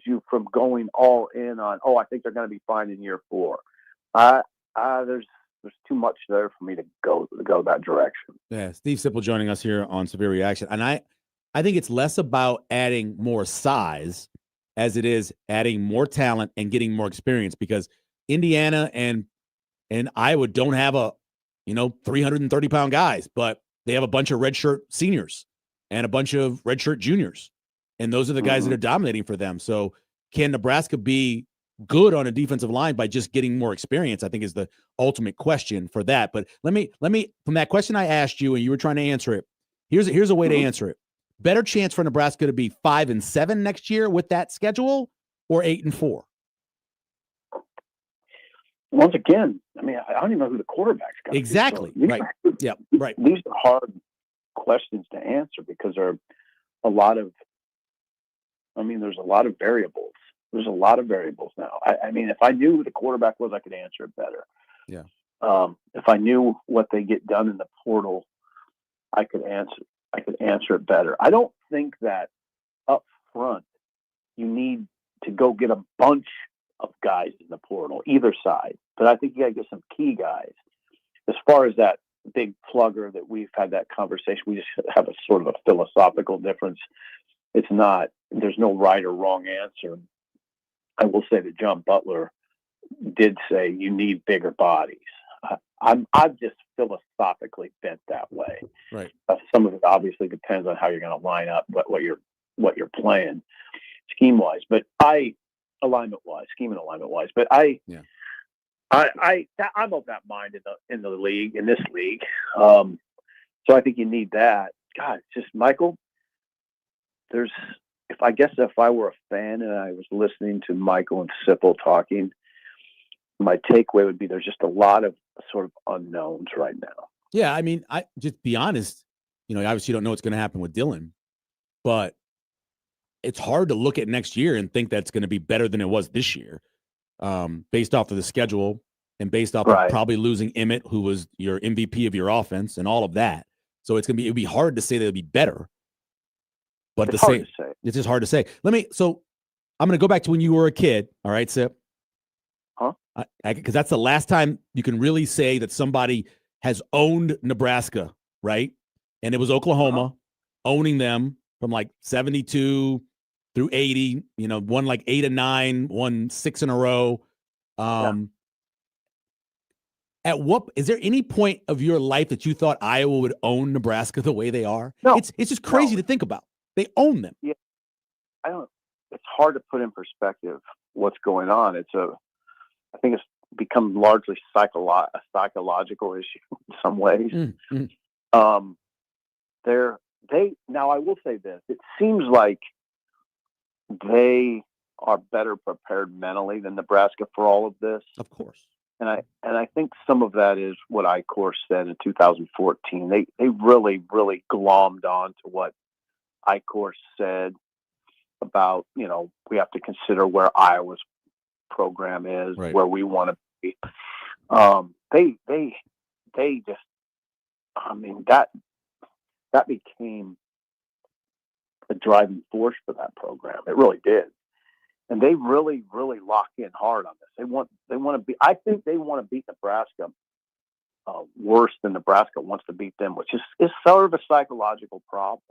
you from going all in on, I think they're going to be fine in year 4. There's too much there for me to go that direction. Yeah, Steve Sipple joining us here on Severe Reaction. And I think it's less about adding more size as it is adding more talent and getting more experience, because Indiana and Iowa don't have 330-pound guys, but they have a bunch of redshirt seniors and a bunch of redshirt juniors. And those are the guys that are dominating for them. So can Nebraska be good on a defensive line by just getting more experience? I think is the ultimate question for that. But let me from that question I asked you and you were trying to answer it, here's a way to answer it. Better chance for Nebraska to be 5-7 next year with that schedule, or 8-4? Once again, I mean, I don't even know who the quarterback's going to be. Exactly. So right. Yeah. Right. These are hard questions to answer because there are there's a lot of variables. There's a lot of variables now. I mean, if I knew who the quarterback was, I could answer it better. Yeah. If I knew what they get done in the portal, I could answer it better. I don't think that up front you need to go get a bunch of guys in the portal, either side. But I think you got to get some key guys. As far as that big plugger that we've had that conversation, we just have a sort of a philosophical difference. There's no right or wrong answer. I will say that John Butler did say you need bigger bodies. I'm just philosophically bent that way. Right. Some of it obviously depends on how you're going to line up, what you're playing scheme wise, but alignment wise. But I'm of that mind in the league, in this league. So I think you need that. God, it's just Michael. If I were a fan and I was listening to Michael and Sipple talking, my takeaway would be there's just a lot of sort of unknowns right now. Yeah, I mean, I just be honest. Obviously you don't know what's going to happen with Dylan, but it's hard to look at next year and think that's going to be better than it was this year, based off of the schedule and based off of probably losing Emmett, who was your MVP of your offense and all of that. So it'd be hard to say that it'll be better. But it's just hard to say. So I'm going to go back to when you were a kid. All right, Sip. Huh? Because that's the last time you can really say that somebody has owned Nebraska, right? And it was Oklahoma owning them from like 72 through 80, won like 8 and 9, won 6 in a row. Is there any point of your life that you thought Iowa would own Nebraska the way they are? No. It's just crazy to think about. They own them. Yeah. It's hard to put in perspective what's going on. I think it's become largely a psychological issue in some ways. Mm-hmm. Now I will say this. It seems like they are better prepared mentally than Nebraska for all of this. Of course. And I think some of that is what Icor said in 2014. They really, really glommed on to what Icor said about, we have to consider where Iowa's program is, where we want to be. They just, that became a driving force for that program. It really did. And they really, really lock in hard on this. They want to be. I think they want to beat Nebraska worse than Nebraska wants to beat them, which is sort of a psychological problem.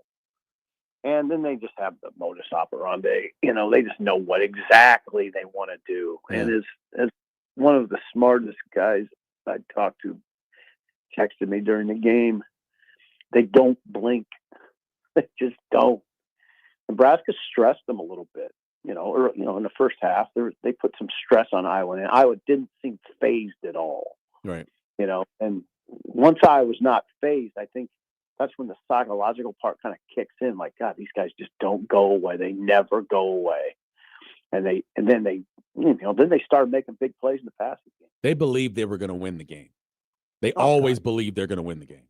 And then they just have the modus operandi. They just know what exactly they want to do. Yeah. And as one of the smartest guys I talked to texted me during the game. They don't blink. They just don't. Nebraska stressed them a little bit, in the first half. They put some stress on Iowa, and Iowa didn't seem phased at all. Right. And once I was not phased, I think that's when the psychological part kind of kicks in. Like, God, these guys just don't go away. They never go away. And then they started making big plays in the passing game. They believed they were going to win the game. They always believe they're going to win the game.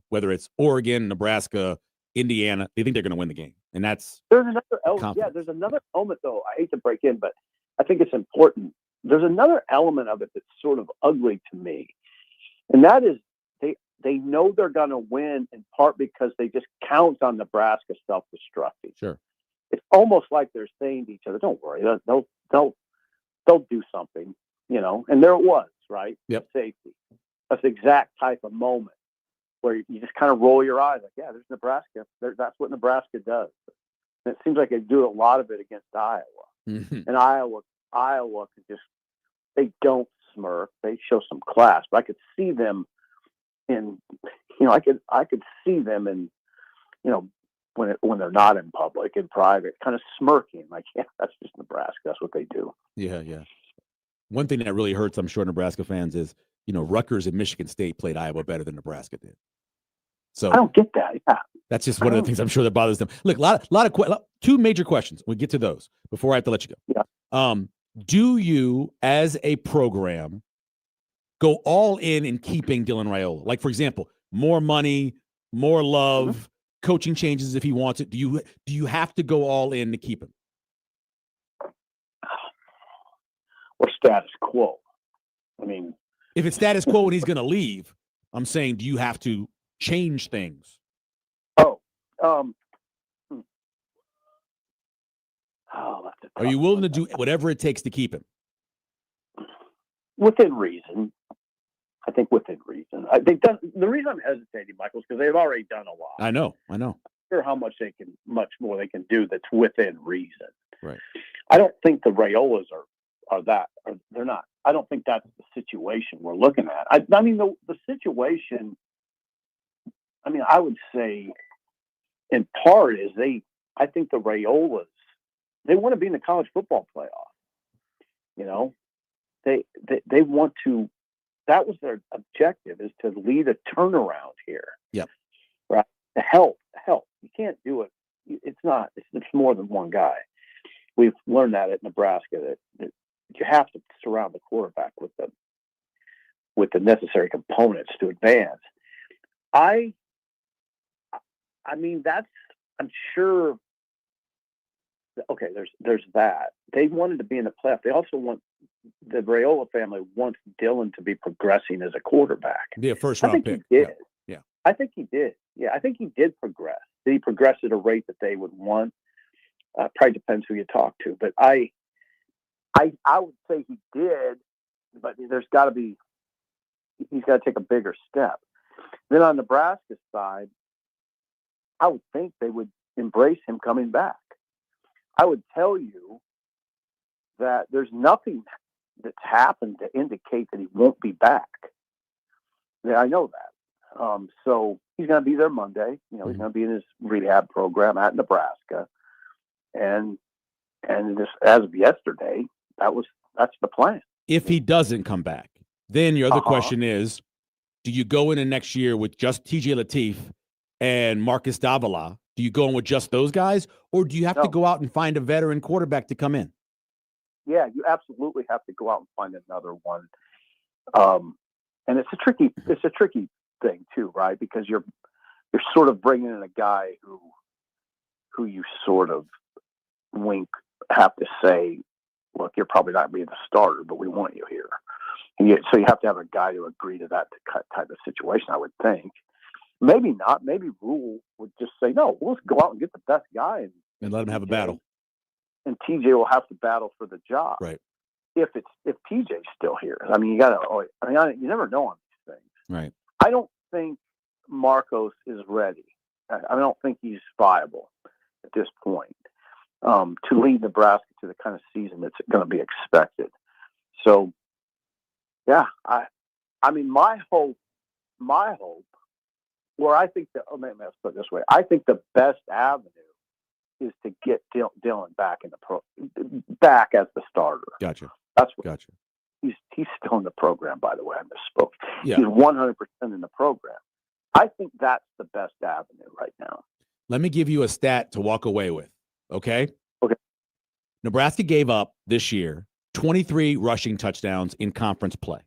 Whether it's Oregon, Nebraska, Indiana, they think they're going to win the game. And that's there's another element. Yeah, there's another element though. I hate to break in, but I think it's important. There's another element of it that's sort of ugly to me. And that is they know they're going to win in part because they just count on Nebraska self-destructing. Sure. It's almost like they're saying to each other, "Don't worry, they'll do something," And there it was, right? Yep. Safety. That's the exact type of moment where you just kind of roll your eyes, like, "Yeah, there's Nebraska. That's what Nebraska does." And it seems like they do a lot of it against Iowa, and Iowa they don't smirk. They show some class, but I could see them I could see them in, when they're not in public, in private, kind of smirking, like, yeah, that's just Nebraska. That's what they do. Yeah. One thing that really hurts, I'm sure, Nebraska fans is, Rutgers and Michigan State played Iowa better than Nebraska did. So I don't get that. Yeah. That's just one of the things I'm sure that bothers them. Look, two major questions. We'll get to those before I have to let you go. Yeah. Do you, as a program, go all in keeping Dylan Raiola? Like, for example, more money, more love, coaching changes if he wants it. Do you have to go all in to keep him? Or status quo? I mean, if it's status quo and he's going to leave, I'm saying, do you have to change things? Are you willing to do whatever it takes to keep him? Within reason. I think within reason. I think the reason I'm hesitating, Michael, is because they've already done a lot. I know. I'm not sure how much more they can do that's within reason. Right. I don't think the Raiolas they're not. I don't think that's the situation we're looking at. I mean, the situation, I would say in part is I think the Raiolas, they want to be in the college football playoff. They want to, that was their objective, is to lead a turnaround here. Yep. Right. To help. You can't do it. It's more than one guy. We've learned that at Nebraska that you have to surround the quarterback with the necessary components to advance. I'm sure. Okay, there's that. They wanted to be in the playoff. They also want, the Raiola family wants Dylan to be progressing as a quarterback. Be a first round pick. He did. Yeah. I think he did. Yeah, I think he did progress. Did he progress at a rate that they would want? Probably depends who you talk to, but I would say he did. But he's got to take a bigger step. Then on Nebraska's side, I would think they would embrace him coming back. I would tell you that there's nothing that's happened to indicate that he won't be back. Yeah, I know that. So he's going to be there Monday. He's going to be in his rehab program at Nebraska. And just as of yesterday, that's the plan. If he doesn't come back, then your other question is, do you go into next year with just TJ Lateef and Marcus Davila? Do you go in with just those guys, or do you have to go out and find a veteran quarterback to come in? Yeah, you absolutely have to go out and find another one. And it's a tricky thing too, right? Because you're sort of bringing in a guy who you sort of have to say, look, you're probably not being the starter, but we want you here. So you have to have a guy to agree to that type of situation, I would think. Maybe not. Maybe Rule would just say, no, let's go out and get the best guy. And let him have a battle. And TJ will have to battle for the job. Right. If TJ's still here. You never know on these things. Right. I don't think Marcos is ready. I don't think he's viable at this point to lead Nebraska to the kind of season that's going to be expected. So Yeah, I mean, my hope, where I think that, maybe let's put it this way, I think the best avenue is to get Dylan back in back as the starter. Gotcha. That's what. Gotcha. He's still in the program, by the way. I misspoke. Yeah. He's 100% in the program. I think that's the best avenue right now. Let me give you a stat to walk away with. Okay. Okay. Nebraska gave up this year 23 rushing touchdowns in conference play.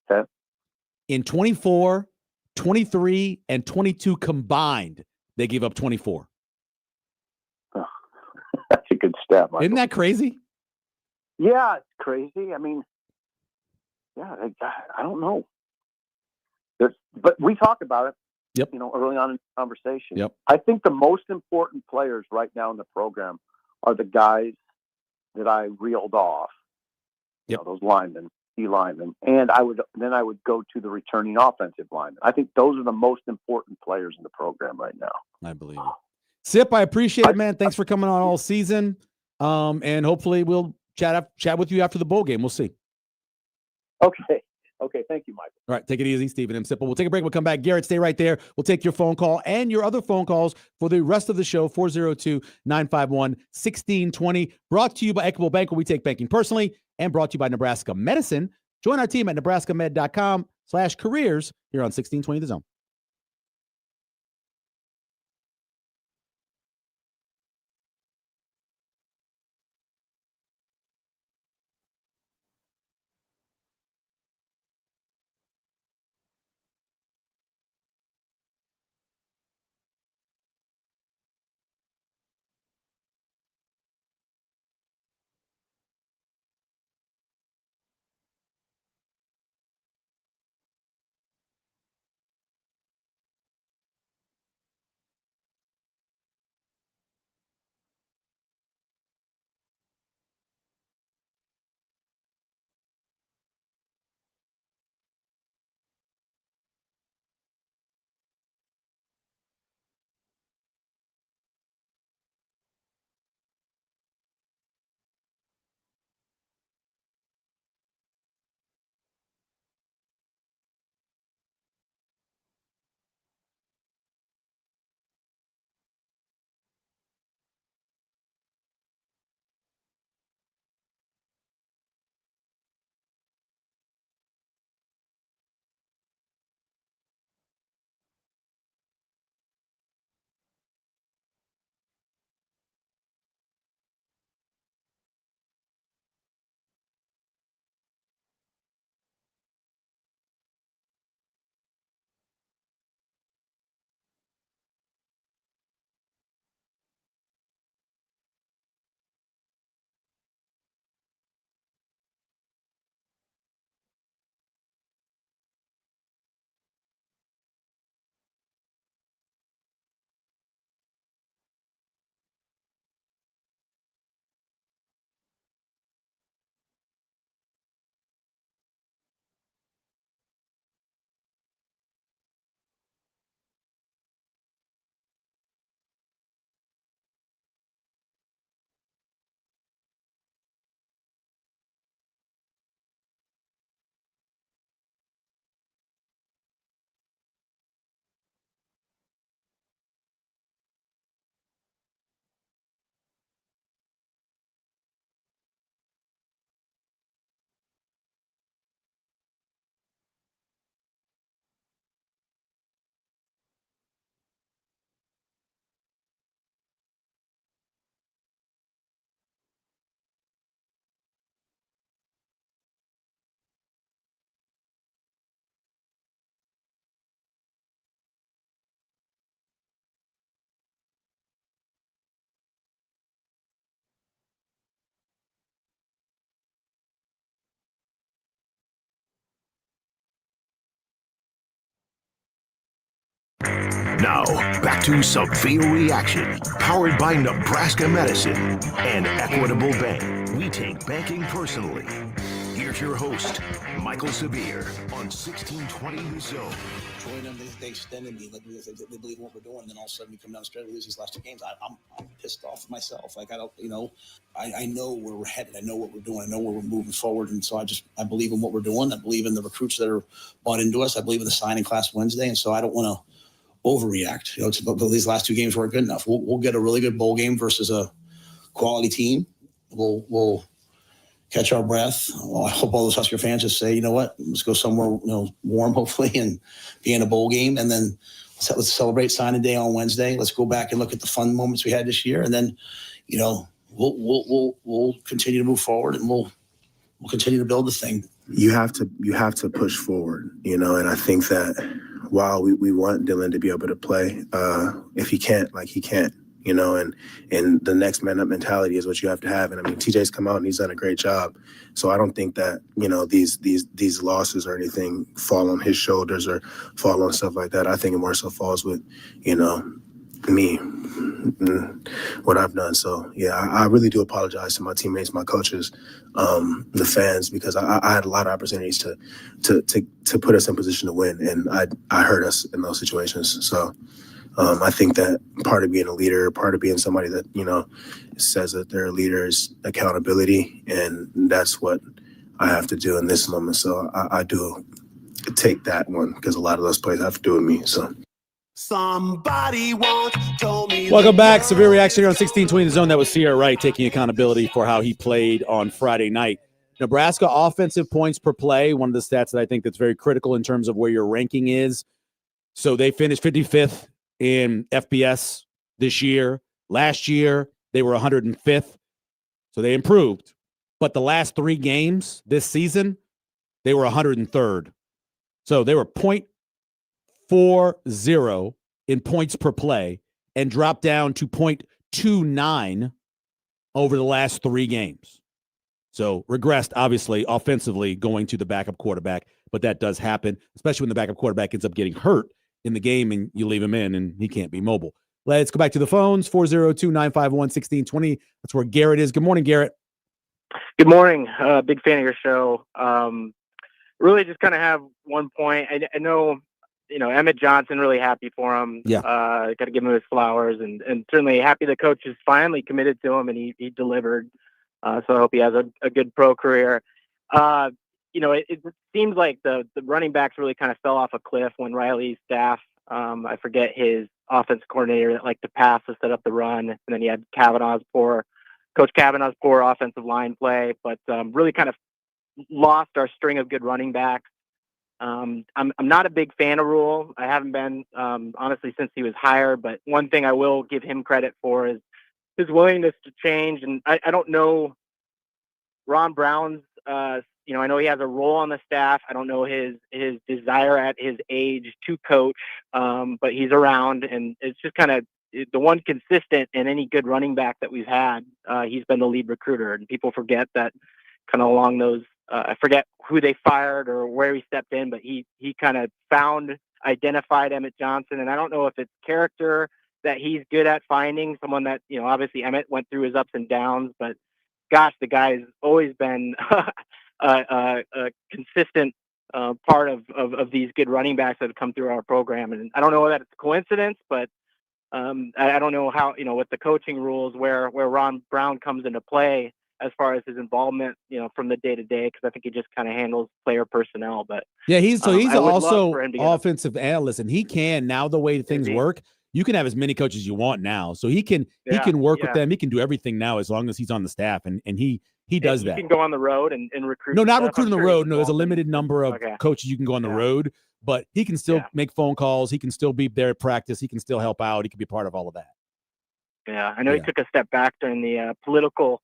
Okay. In 24, 23, and 22 combined, they gave up 24. Oh, that's a good stat, Michael. Isn't that crazy? Yeah, it's crazy. I mean, yeah, I don't know. But we talked about it, yep, early on in the conversation. Yep. I think the most important players right now in the program are the guys that I reeled off. Yep. Those linemen, D linemen, and I would go to the returning offensive linemen. I think those are the most important players in the program right now. I believe it. Sip, I appreciate it, man. Thanks for coming on all season. And hopefully we'll chat with you after the bowl game. We'll see. Okay. Thank you, Michael. All right. Take it easy, Stephen M. Sipple. We'll take a break. We'll come back. Garrett, stay right there. We'll take your phone call and your other phone calls for the rest of the show. 402-951-1620. Brought to you by Equitable Bank, where we take banking personally, and brought to you by Nebraska Medicine. Join our team at nebraskamed.com/careers here on 1620 The Zone. Now, back to Severe Reaction, powered by Nebraska Medicine and Equitable Bank. We take banking personally. Here's your host, Michael Severe, on 1620 The Zone. Troy, them, they extended me. Like, they believe in what we're doing. And then all of a sudden we come down the stretch, we lose these last 2 games. I'm pissed off at myself. Like, I don't, I know where we're headed. I know what we're doing. I know where we're moving forward. And so I believe in what we're doing. I believe in the recruits that are bought into us. I believe in the signing class Wednesday. And so I don't want to overreact. These last 2 games weren't good enough. We'll get a really good bowl game versus a quality team. We'll catch our breath. Well, I hope all those Husker fans just say, you know what, let's go somewhere warm, hopefully, and be in a bowl game. And then let's celebrate signing day on Wednesday. Let's go back and look at the fun moments we had this year. And then, we'll continue to move forward, and we'll continue to build the thing. You have to push forward, and I think that while we want Dylan to be able to play, if he can't, he can't. And the next man up mentality is what you have to have. And I mean, TJ's come out and he's done a great job. So I don't think that, these losses or anything fall on his shoulders or fall on stuff like that. I think it more so falls with, me, what I've done. So yeah, I really do apologize to my teammates, my coaches, the fans, because I had a lot of opportunities to put us in position to win. And I hurt us in those situations. So I think that part of being a leader, part of being somebody that, says that they're a leader is accountability. And that's what I have to do in this moment. So I do take that one because a lot of those plays have to do with me. So. Somebody once told me. Welcome back. Severe reaction here on 1620 The Zone. That was Sierra Wright taking accountability for how he played on Friday night. Nebraska offensive points per play, one of the stats that I think that's very critical in terms of where your ranking is. So they finished 55th in FBS this year. Last year, they were 105th. So they improved. But the last 3 games this season, they were 103rd. So they were 0.40 in points per play and dropped down to 0.29 over the last 3 games. So regressed, obviously, offensively going to the backup quarterback. But that does happen, especially when the backup quarterback ends up getting hurt in the game and you leave him in and he can't be mobile. Let's go back to the phones, 402-951-1620. That's where Garrett is. Good morning, Garrett. Good morning. Big fan of your show. Really just kind of have one point. I know, Emmett Johnson, really happy for him. Yeah. Got to give him his flowers and certainly happy the coach is finally committed to him and he delivered. So I hope he has a good pro career. It seems like the running backs really kind of fell off a cliff when Riley's staff, I forget his offense coordinator that liked to pass to set up the run. And then he had Coach Kavanaugh's poor offensive line play, but really kind of lost our string of good running backs. I'm not a big fan of Rule. I haven't been, honestly, since he was hired. But one thing I will give him credit for is his willingness to change. And I don't know Ron Brown's, I know he has a role on the staff. I don't know his desire at his age to coach, but he's around. And it's just kind of the one consistent in any good running back that we've had. He's been the lead recruiter. And people forget that kind of along those, I forget who they fired or where he stepped in, but he kind of identified Emmett Johnson. And I don't know if it's character that he's good at finding, someone that, obviously Emmett went through his ups and downs, but gosh, the guy's always been a consistent part of these good running backs that have come through our program. And I don't know that it's a coincidence, but I don't know how, with the coaching rules where Ron Brown comes into play as far as his involvement, from the day to day, because I think he just kind of handles player personnel. But yeah, he's also offensive analyst, and he can, now the way things work, you can have as many coaches you want now. So he can work with them. He can do everything now as long as he's on the staff, and he does that. He can go on the road and recruit. No, not recruiting the road. No, there's a limited number of coaches you can go on the road, but he can still make phone calls. He can still be there at practice. He can still help out. He can be part of all of that. Yeah, I know he took a step back during the political,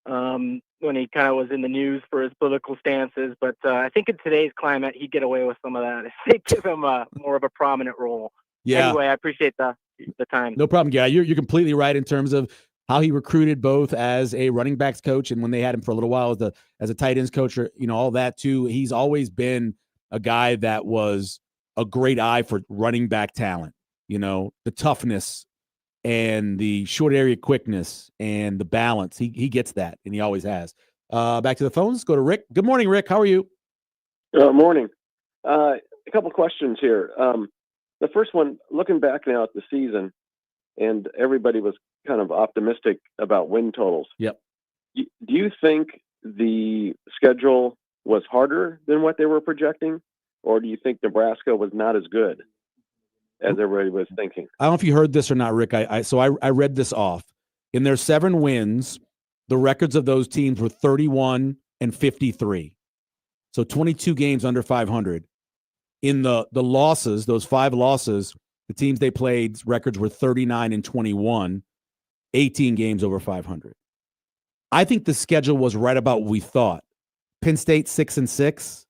when he kind of was in the news for his political stances. But I think in today's climate, he'd get away with some of that if they give him more of a prominent role. Yeah. Anyway, I appreciate the time. No problem, guy. You're completely right in terms of how he recruited both as a running backs coach and when they had him for a little while as a tight ends coach, or, all that too. He's always been a guy that was a great eye for running back talent, the toughness and the short area quickness and the balance. He gets that, and he always has. Back to the phones. Go to Rick. Good morning, Rick. How are you? Morning. A couple questions here. The first one, looking back now at the season, and everybody was kind of optimistic about win totals. Yep. Do you think the schedule was harder than what they were projecting, or do you think Nebraska was not as good as everybody was thinking? I don't know if you heard this or not, Rick. I read this off. In their 7 wins, the records of those teams were 31 and 53. So 22 games under 500. In the losses, those 5 losses, the teams they played records were 39 and 21, 18 games over 500. I think the schedule was right about what we thought. Penn State 6-6,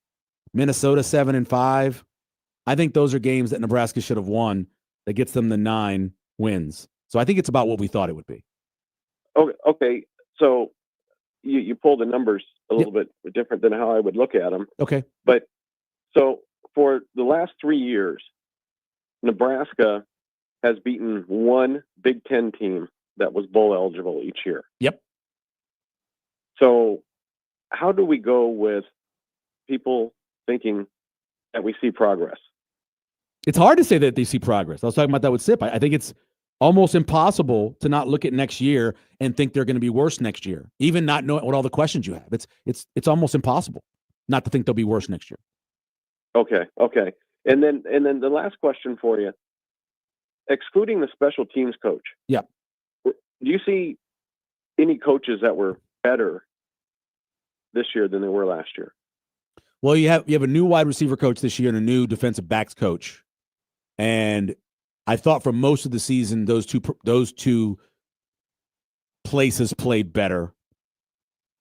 Minnesota 7-5. I think those are games that Nebraska should have won. That gets them the 9 wins. So I think it's about what we thought it would be. Okay. So you pulled the numbers a little bit different than how I would look at them. Okay. But so for the last 3 years, Nebraska has beaten one Big Ten team that was bowl eligible each year. Yep. So how do we go with people thinking that we see progress? It's hard to say that they see progress. I was talking about that with Sip. I think it's almost impossible to not look at next year and think they're going to be worse next year, even not knowing what all the questions you have. It's almost impossible not to think they'll be worse next year. Okay. And then the last question for you, excluding the special teams coach. Yeah. Do you see any coaches that were better this year than they were last year? Well, you have a new wide receiver coach this year and a new defensive backs coach. And I thought for most of the season, those two places played better.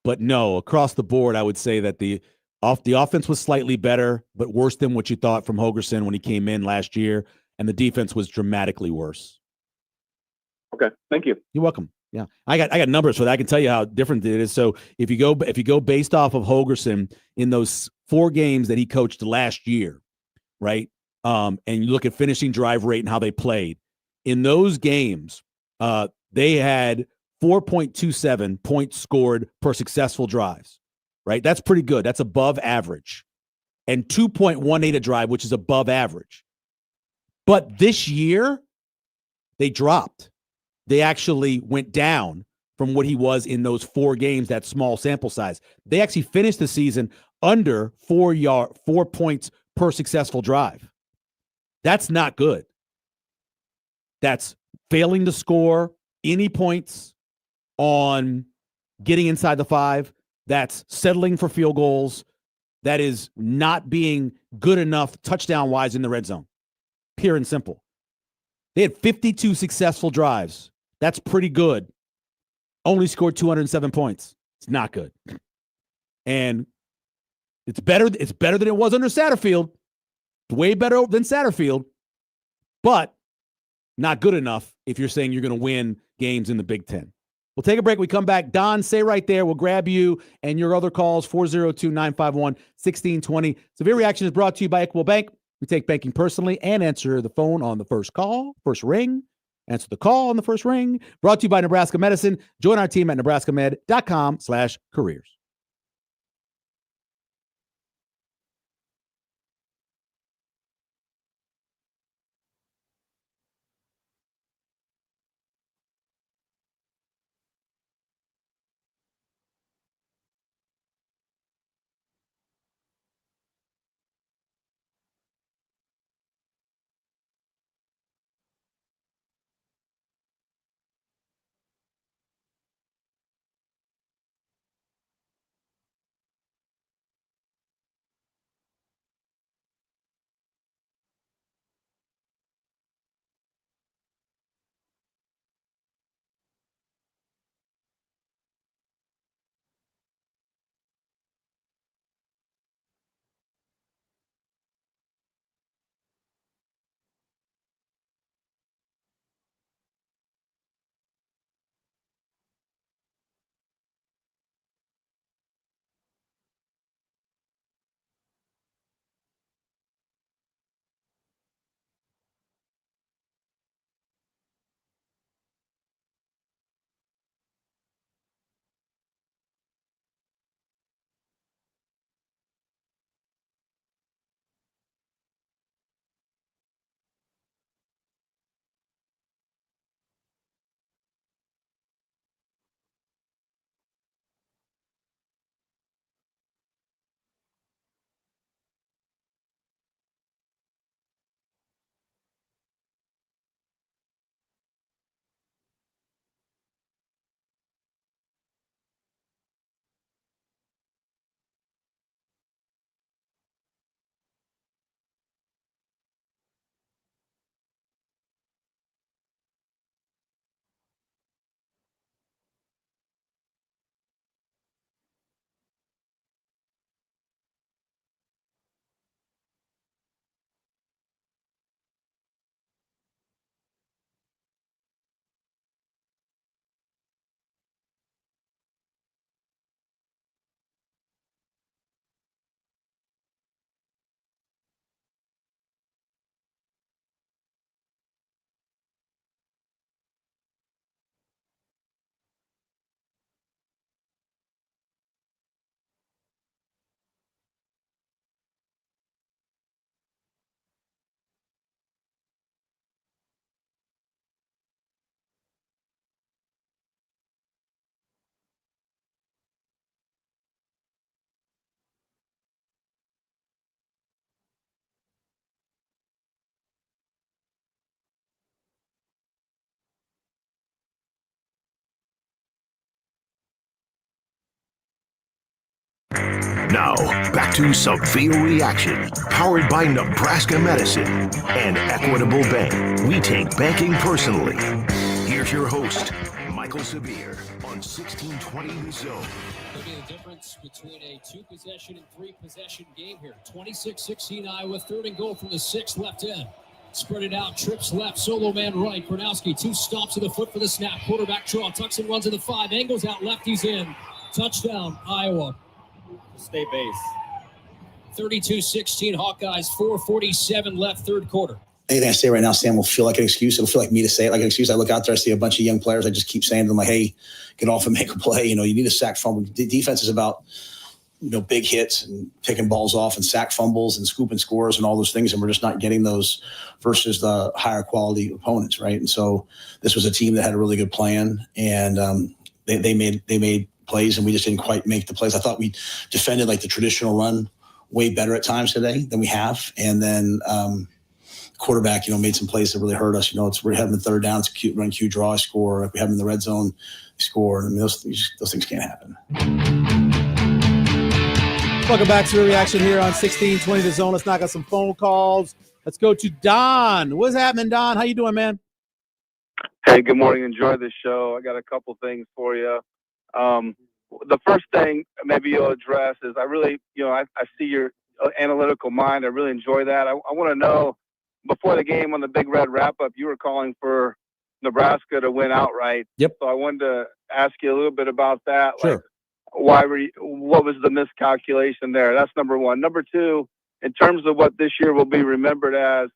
But no, across the board, I would say that the offense was slightly better, but worse than what you thought from Holgorsen when he came in last year. And the defense was dramatically worse. Okay. Thank you. You're welcome. Yeah. I got numbers for that. I can tell you how different it is. So if you go based off of Holgorsen in those 4 games that he coached last year, right? And you look at finishing drive rate and how they played in those games, they had 4.27 points scored per successful drives, right? That's pretty good. That's above average. And 2.18 a drive, which is above average. But this year, they dropped. They actually went down from what he was in those 4 games, that small sample size. They actually finished the season under 4 points per successful drive. That's not good. That's failing to score any points on getting inside the 5. That's settling for field goals. That is not being good enough touchdown-wise in the red zone. Pure and simple. They had 52 successful drives. That's pretty good. Only scored 207 points. It's not good. And it's better than it was under Satterfield. Way better than Satterfield, but not good enough if you're saying you're going to win games in the Big Ten. We'll take a break. We come back. Don, stay right there. We'll grab you and your other calls, 402-951-1620. Severe Reaction is brought to you by Equitable Bank. We take banking personally and answer the phone on the first call, first ring. Answer the call on the first ring. Brought to you by Nebraska Medicine. Join our team at nebraskamed.com/careers. Now, back to Severe Reaction, powered by Nebraska Medicine and Equitable Bank. We take banking personally. Here's your host, Michael Severe, on 1620 The Zone. Could be the difference between a 2-possession and 3-possession game here. 26-16 Iowa, 3rd and goal from the 6 left end. Spread it out, trips left, solo man right. Gronowski, 2 stomps to the foot for the snap. Quarterback draw, tucks and runs to the 5, angles out left, he's in. Touchdown, Iowa. Stay base. 32-16 Hawkeyes, 4:47 left, 3rd quarter. Anything I say right now, Sam, will feel like an excuse. It'll feel like me to say it like an excuse. I look out there, I see a bunch of young players. I just keep saying to them, like, hey, get off and make a play. You need a sack fumble. Defense is about, big hits and picking balls off and sack fumbles and scooping scores and all those things. And we're just not getting those versus the higher quality opponents, right? And so this was a team that had a really good plan, and they made plays, and we just didn't quite make the plays. I thought we defended like the traditional run way better at times today than we have. And then quarterback, made some plays that really hurt us. We're having the 3rd down, it's a cute run, Q draw, score. Like we have them in the red zone, score. I mean, those things can't happen. Welcome back to the reaction here on 1620 The Zone. Let's knock out some phone calls. Let's go to Don. What's happening, Don? How you doing, man? Hey, good morning. Enjoy the show. I got a couple things for you. The first thing maybe you'll address is I really, I see your analytical mind. I really enjoy that. I want to know, before the game on the Big Red wrap-up, you were calling for Nebraska to win outright. Yep. So I wanted to ask you a little bit about that. Sure. What was the miscalculation there? That's number one. Number two, in terms of what this year will be remembered as,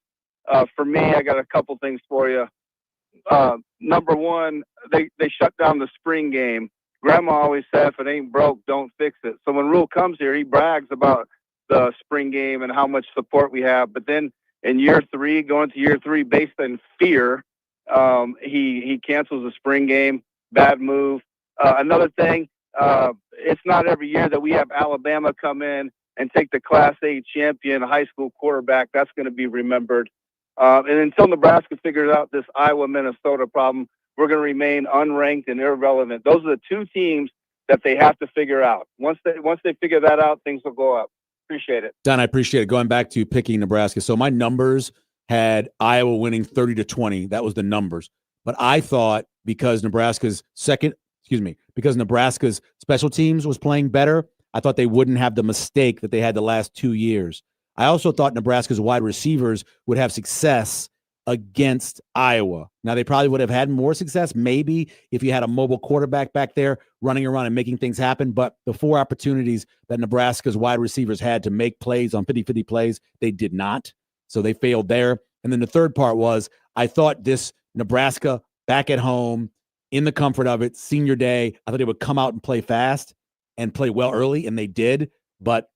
for me, I got a couple things for you. Number one, they shut down the spring game. Grandma always said, if it ain't broke, don't fix it. So when Rule comes here, he brags about the spring game and how much support we have. But then in going to year three, based on fear, he cancels the spring game. Bad move. Another thing, it's not every year that we have Alabama come in and take the Class A champion high school quarterback. That's going to be remembered. And until Nebraska figures out this Iowa-Minnesota problem, we're going to remain unranked and irrelevant. Those are the 2 teams that they have to figure out. Once they figure that out, things will go up. Appreciate it. Don, I appreciate it. Going back to picking Nebraska. So my numbers had Iowa winning 30-20. That was the numbers. But I thought because Nebraska's special teams was playing better, I thought they wouldn't have the mistake that they had the last 2 years. I also thought Nebraska's wide receivers would have success against Iowa. Now, they probably would have had more success maybe if you had a mobile quarterback back there running around and making things happen. But the 4 opportunities that Nebraska's wide receivers had to make plays on 50-50 plays, they did not. So they failed there. And then the third part was I thought this Nebraska back at home in the comfort of it, senior day, I thought they would come out and play fast and play well early, and they did, but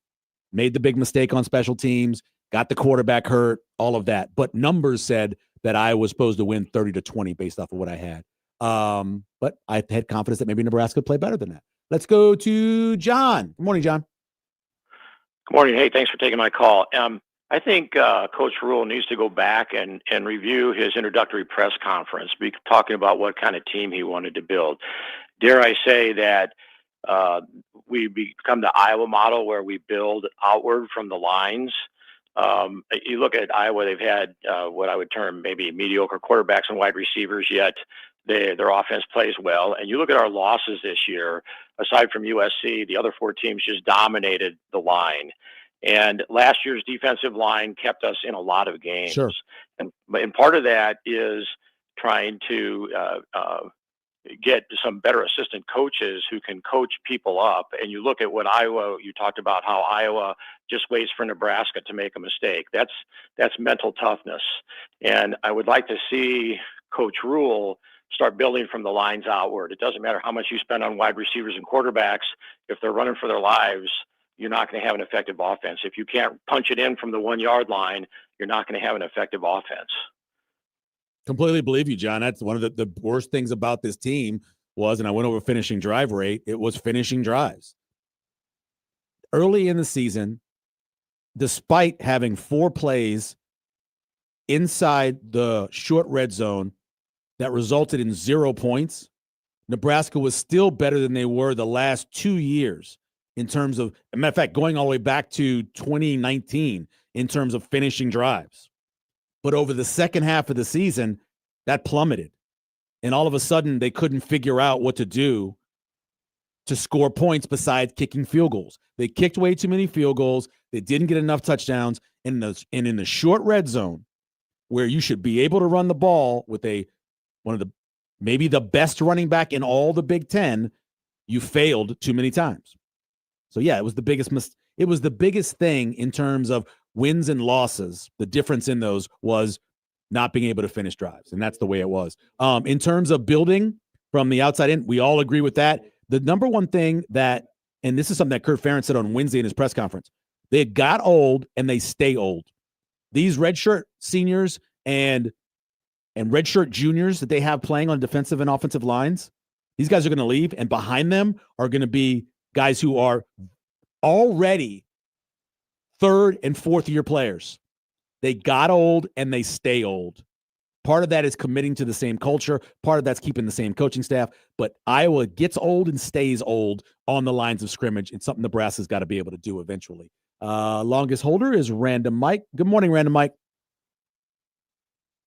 made the big mistake on special teams, got the quarterback hurt, all of that. But numbers said that I was supposed to win 30-20 based off of what I had. But I had confidence that maybe Nebraska would play better than that. Let's go to John. Good morning, John. Good morning. Hey, thanks for taking my call. I think Coach Rule needs to go back and review his introductory press conference, talking about what kind of team he wanted to build. Dare I say that we become the Iowa model where we build outward from the lines. You look at Iowa, they've had what I would term maybe mediocre quarterbacks and wide receivers, yet their offense plays well. And you look at our losses this year, aside from USC, the other 4 teams just dominated the line. And last year's defensive line kept us in a lot of games. Sure. And part of that is trying to get some better assistant coaches who can coach people up. And you look at what Iowa, you talked about how Iowa just waits for Nebraska to make a mistake. That's mental toughness. And I would like to see Coach Rule start building from the lines outward. It doesn't matter how much you spend on wide receivers and quarterbacks. If they're running for their lives, you're not going to have an effective offense. If you can't punch it in from the 1 yard line, you're not going to have an effective offense. Completely believe you, John. That's one of the worst things about this team was, and I went over finishing drive rate, it was finishing drives. Early in the season, despite having 4 plays inside the short red zone that resulted in 0 points, Nebraska was still better than they were the last 2 years in terms of, matter of fact, going all the way back to 2019 in terms of finishing drives. But over the second half of the season, that plummeted. And all of a sudden, they couldn't figure out what to do to score points besides kicking field goals. They kicked way too many field goals. They didn't get enough touchdowns. And in the short red zone, where you should be able to run the ball with maybe the best running back in all the Big Ten, you failed too many times. So yeah, it was the biggest thing in terms of wins and losses. The difference in those was not being able to finish drives, and that's the way it was. In terms of building from the outside in, we all agree with that. The number one thing and this is something that Kirk Ferentz said on Wednesday in his press conference, they got old and they stay old. These redshirt seniors and redshirt juniors that they have playing on defensive and offensive lines, these guys are going to leave, and behind them are going to be guys who are already third and fourth year players. They got old and they stay old. Part of that is committing to the same culture. Part of that's keeping the same coaching staff. But Iowa gets old and stays old on the lines of scrimmage. It's something Nebraska's got to be able to do eventually. Longest holder is Random Mike. Good morning, Random Mike.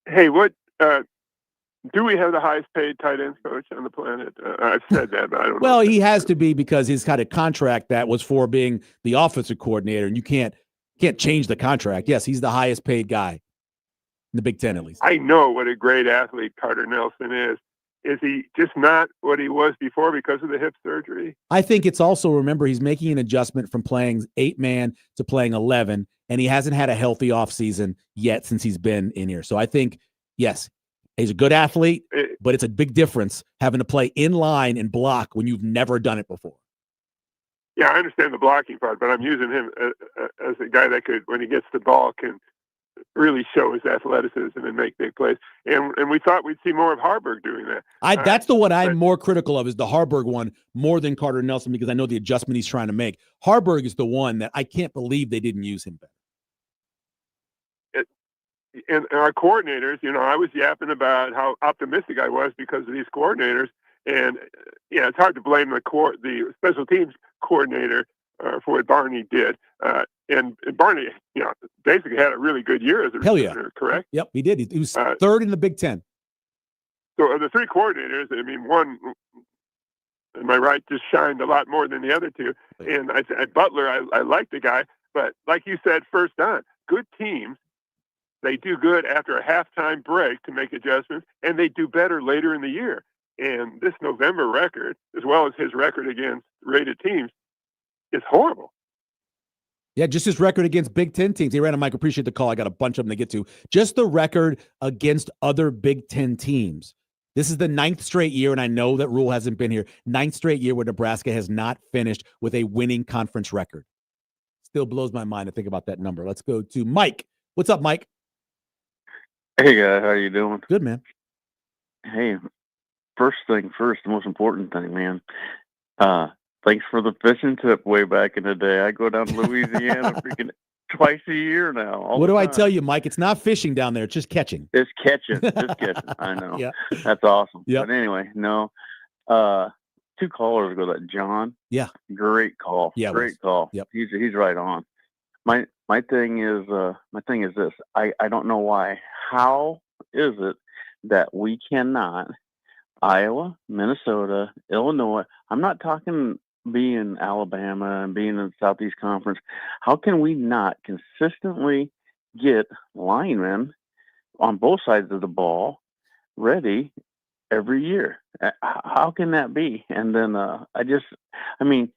Hey, what do we have the highest paid tight ends coach on the planet? I've said that, but I don't know. Well, he has to be because he's got a contract that was for being the offensive coordinator, and you can't change the contract. Yes, he's the highest paid guy in the Big Ten, at least. I know what a great athlete Carter Nelson is. Is he just not what he was before because of the hip surgery? I think it's also, remember, he's making an adjustment from playing 8-man to playing 11, and he hasn't had a healthy offseason yet since he's been in here. So I think, yes, he's a good athlete, but it's a big difference having to play in line and block when you've never done it before. Yeah, I understand the blocking part, but I'm using him as a guy that could, when he gets the ball, can really show his athleticism and make big plays. And we thought we'd see more of Harburg doing that. That's the one I'm more critical of, is the Harburg one more than Carter Nelson, because I know the adjustment he's trying to make. Harburg is the one that I can't believe they didn't use him better. And our coordinators, I was yapping about how optimistic I was because of these coordinators. And, it's hard to blame the special teams coordinator for what Barney did. And Barney, basically had a really good year as a recruiter, correct? Yep, he did. He was third in the Big Ten. So of the three coordinators, one, am I right, just shined a lot more than the other two. And Butler, I like the guy, but like you said, first on, good teams, they do good after a halftime break to make adjustments, and they do better later in the year. And this November record, as well as his record against rated teams, is horrible. Yeah, just his record against Big Ten teams. Hey, Random Mike, appreciate the call. I got a bunch of them to get to. Just the record against other Big Ten teams. This is the 9th straight year, and I know that Rule hasn't been here. 9th straight year where Nebraska has not finished with a winning conference record. Still blows my mind to think about that number. Let's go to Mike. What's up, Mike? Hey, guy. How you doing? Good, man. Hey, first thing first, the most important thing, man. Thanks for the fishing tip way back in the day. I go down to Louisiana freaking twice a year now. What do I tell you, Mike? It's not fishing down there. It's just catching. It's catching. Just catching. I know. Yeah. That's awesome. Yep. But anyway, no. 2 callers ago, that John. Yeah. Great call. Yeah. Great call. Yep. He's right on. My thing is this. I don't know why. How is it that we cannot, Iowa, Minnesota, Illinois, I'm not talking being Alabama and being in the Southeast Conference, how can we not consistently get linemen on both sides of the ball ready every year? How can that be? And then we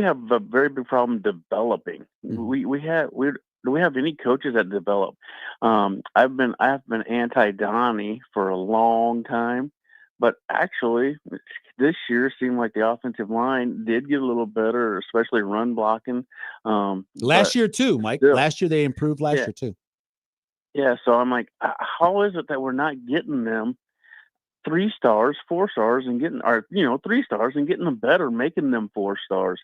have a very big problem developing. Mm-hmm. Do we have any coaches that develop? I've been anti-Donnie for a long time, but actually this year seemed like the offensive line did get a little better, especially run blocking. Last year too, Mike. Still, last year they improved. Year too. Yeah, so I'm like, how is it that we're not getting them 3 stars, 4 stars, and getting 3 stars and getting them better, making them 4 stars?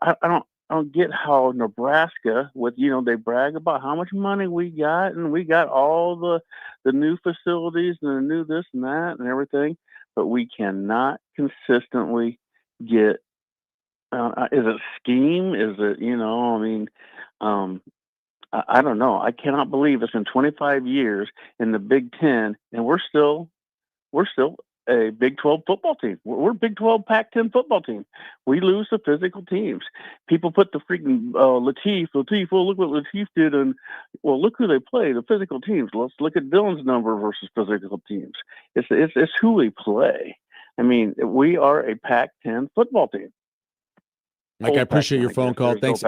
I don't get how Nebraska, with they brag about how much money we got, and we got all the new facilities and the new this and that and everything, but we cannot consistently get Is it scheme? Is it, I mean, I don't know. I cannot believe it's been 25 years in the Big Ten, and we're still a Big 12 football team. We're Big 12 Pac-10 football team. We lose to physical teams. People put the freaking Latif. Oh, look what Latif did, and well, look who they play. The physical teams. Let's look at Dylan's number versus physical teams. It's who we play. I mean, we are a Pac-10 football team. Mike, I appreciate your phone call. Thanks.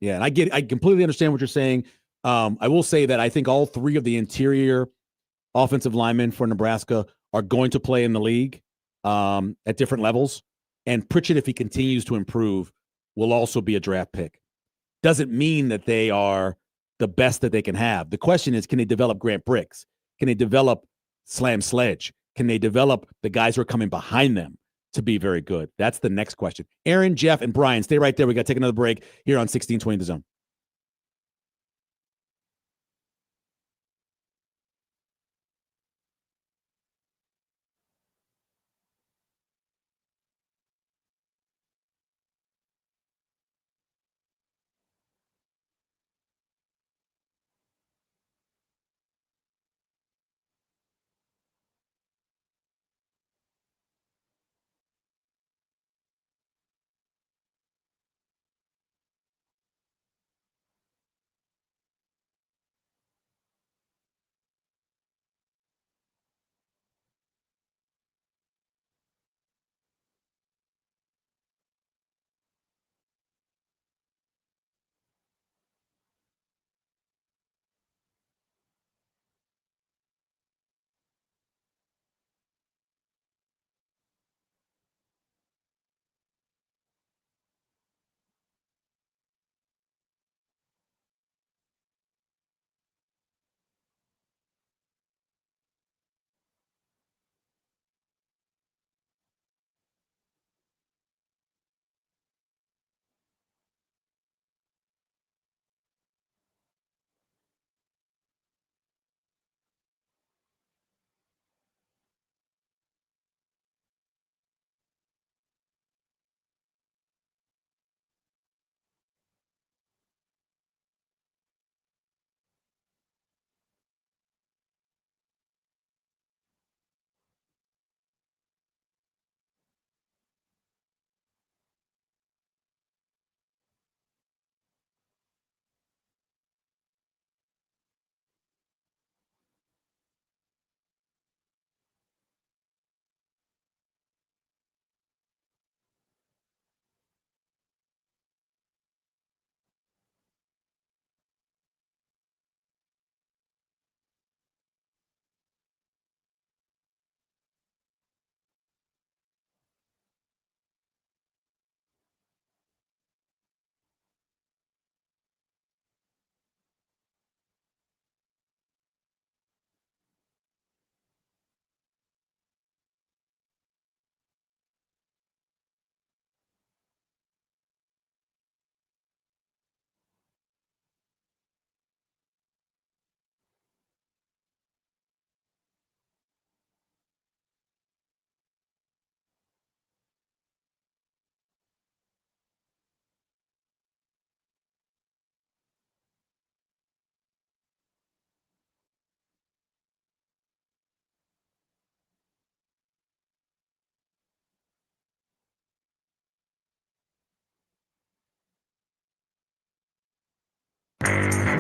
Yeah, and I completely understand what you're saying. I will say that I think all three of the interior offensive linemen for Nebraska are going to play in the league at different levels. And Pritchett, if he continues to improve, will also be a draft pick. Doesn't mean that they are the best that they can have. The question is, can they develop Grant Bricks? Can they develop Slam Sledge? Can they develop the guys who are coming behind them to be very good? That's the next question. Aaron, Jeff, and Brian, stay right there. We got to take another break here on 1620 The Zone.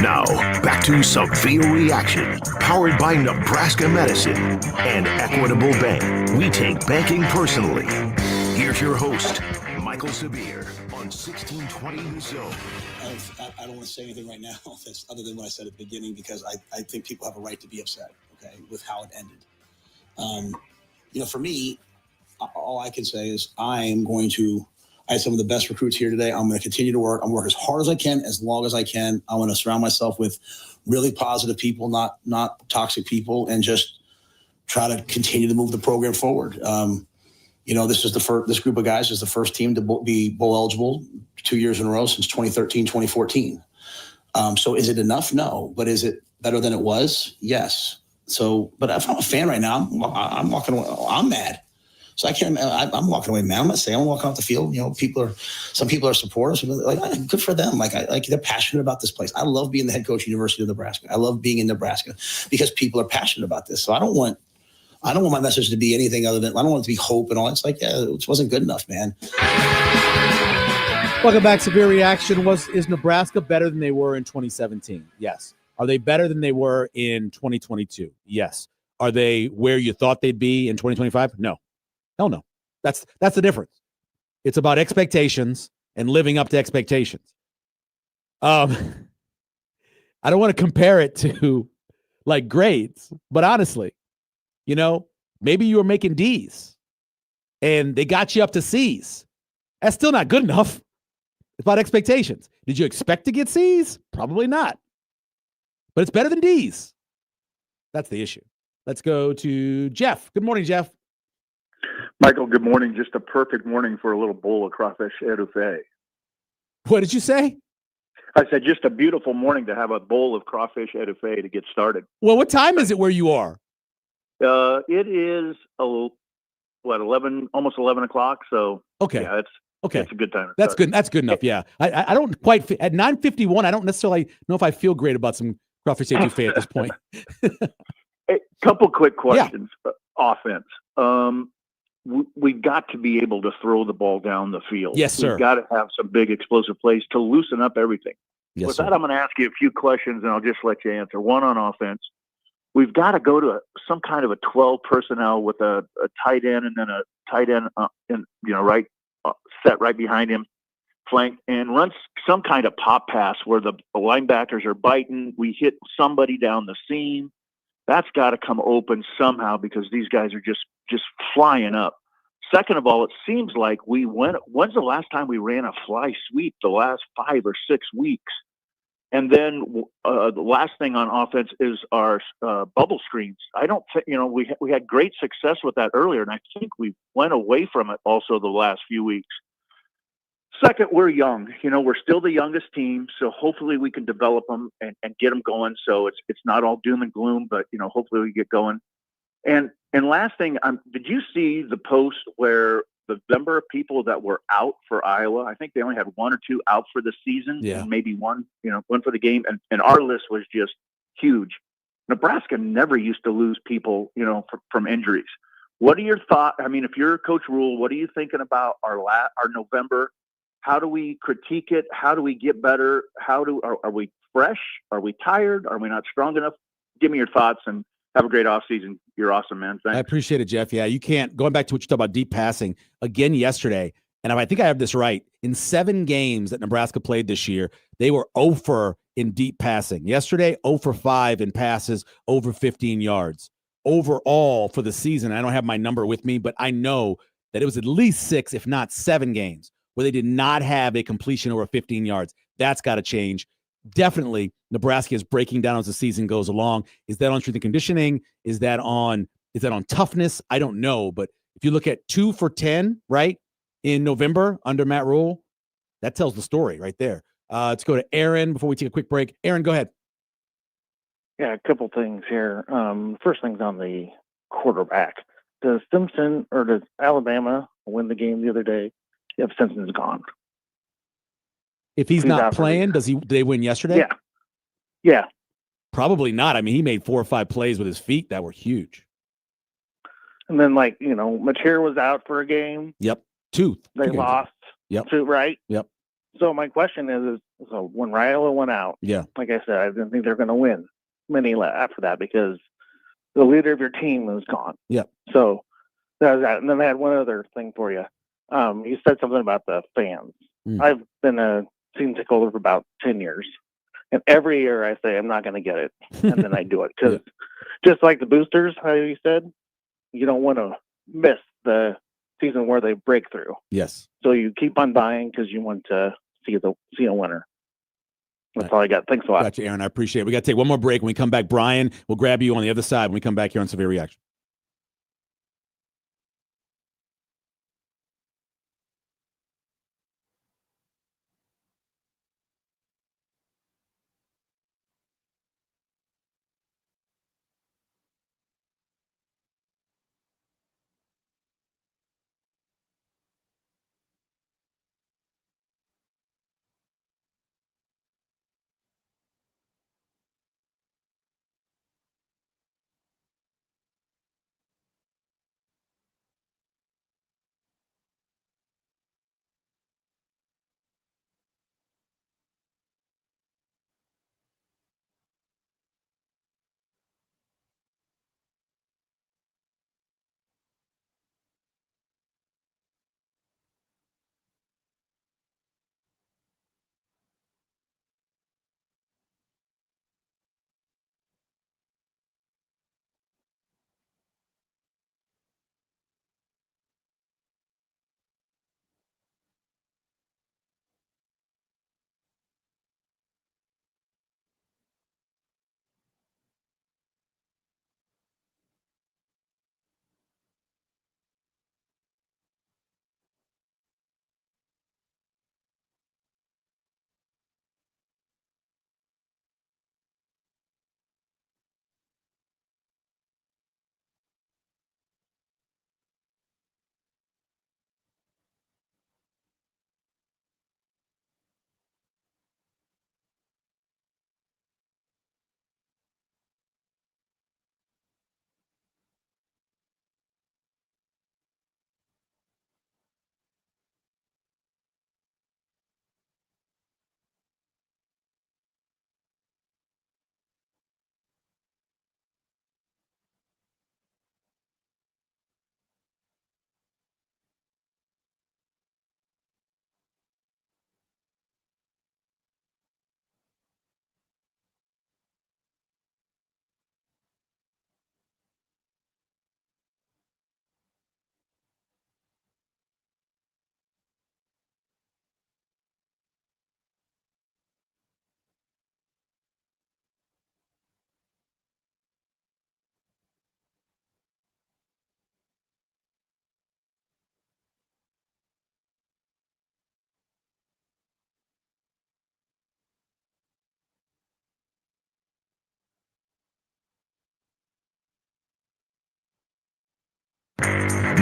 Now, back to Severe Reaction, powered by Nebraska Medicine and Equitable Bank. We take banking personally. Here's your host, Michael Severe, on 1620 The Zone. I don't want to say anything right now that's other than what I said at the beginning, because I think people have a right to be upset, okay, with how it ended. For me, all I can say is I have some of the best recruits here today. I'm going to continue to work. I'm going to work as hard as I can, as long as I can. I want to surround myself with really positive people, not toxic people, and just try to continue to move the program forward. This group of guys is the first team to be bowl eligible 2 years in a row since 2013, 2014. So is it enough? No. But is it better than it was? Yes. So, but if I'm a fan right now, I'm walking away. I'm mad. So I can't. I'm walking away, man. I'm not saying I'm walking off the field. You know, some people are supporters. Like, good for them. Like they're passionate about this place. I love being the head coach of University of Nebraska. I love being in Nebraska because people are passionate about this. So I don't want my message to be anything other than I don't want it to be hope and all. It's like, yeah, it wasn't good enough, man. Welcome back. Severe Reaction. Is Nebraska better than they were in 2017? Yes. Are they better than they were in 2022? Yes. Are they where you thought they'd be in 2025? No. Hell no. That's the difference. It's about expectations and living up to expectations. I don't want to compare it to like grades, but honestly, you know, maybe you were making D's and they got you up to C's. That's still not good enough. It's about expectations. Did you expect to get C's? Probably not. But it's better than D's. That's the issue. Let's go to Jeff. Good morning, Jeff. Michael, good morning. Just a perfect morning for a little bowl of crawfish etouffee. What did you say? I said just a beautiful morning to have a bowl of crawfish etouffee to get started. Well, what time is it where you are? It is 11, almost 11 o'clock. So okay, yeah, it's a good time. That's good. That's good enough. Yeah, I don't quite at 9:51. I don't necessarily know if I feel great about some crawfish etouffee at this point. A couple quick questions. Yeah. Offense. We've got to be able to throw the ball down the field. Yes, sir. We've got to have some big explosive plays to loosen up everything. Yes, With sir. that, I'm going to ask you a few questions, and I'll just let you answer. One on offense. We've got to go to some kind of a 12 personnel with a tight end and then a tight end, set right behind him, flank, and run some kind of pop pass where the linebackers are biting. We hit somebody down the seam. That's got to come open somehow because these guys are just flying up. Second of all, it seems like when's the last time we ran a fly sweep? The last 5 or 6 weeks. And then the last thing on offense is our bubble screens. I don't think, we had great success with that earlier, and I think we went away from it also the last few weeks. Second, we're young. We're still the youngest team, so hopefully we can develop them and get them going. So it's not all doom and gloom, but hopefully we get going. And last thing, did you see the post where the number of people that were out for Iowa? I think they only had 1 or 2 out for the season, and maybe one for the game. And our list was just huge. Nebraska never used to lose people, from injuries. What are your thoughts? I mean, if you're Coach Rule, what are you thinking about our November? How do we critique it? How do we get better? Are we fresh? Are we tired? Are we not strong enough? Give me your thoughts and have a great offseason. You're awesome, man. Thanks. I appreciate it, Jeff. Yeah, you can't, going back to what you talked about deep passing again yesterday, and I think I have this right, in 7 games that Nebraska played this year, they were 0 for in deep passing. Yesterday, 0 for 5 in passes over 15 yards. Overall for the season, I don't have my number with me, but I know that it was at least 6, if not 7 games where they did not have a completion over 15 yards. That's got to change. Definitely, Nebraska is breaking down as the season goes along. Is that on strength and conditioning? Is that on toughness? I don't know. But if you look at 2 for 10, right, in November under Matt Rule, that tells the story right there. Let's go to Aaron before we take a quick break. Aaron, go ahead. Yeah, a couple things here. First thing's on the quarterback. Does Simpson or does Alabama win the game the other day if Simpson's gone? If he's not playing, did they win yesterday? Yeah. Yeah. Probably not. I mean, he made 4 or 5 plays with his feet that were huge. And then, Mateer was out for a game. Yep. 2. They lost. Yep. 2, right? Yep. So my question is when Raiola went out, yeah, like I said, I didn't think they're going to win many after that because the leader of your team was gone. Yep. So that was that. And then I had one other thing for you. You said something about the fans. I've been a season ticket holder for about 10 years. And every year I say, I'm not going to get it. And then I do it. Because just like the boosters, how you said, you don't want to miss the season where they break through. Yes. So you keep on buying because you want to see a winner. That's all I got. Thanks a lot. Gotcha, Aaron. I appreciate it. We got to take one more break. When we come back, Brian, we'll grab you on the other side when we come back here on Severe Reaction.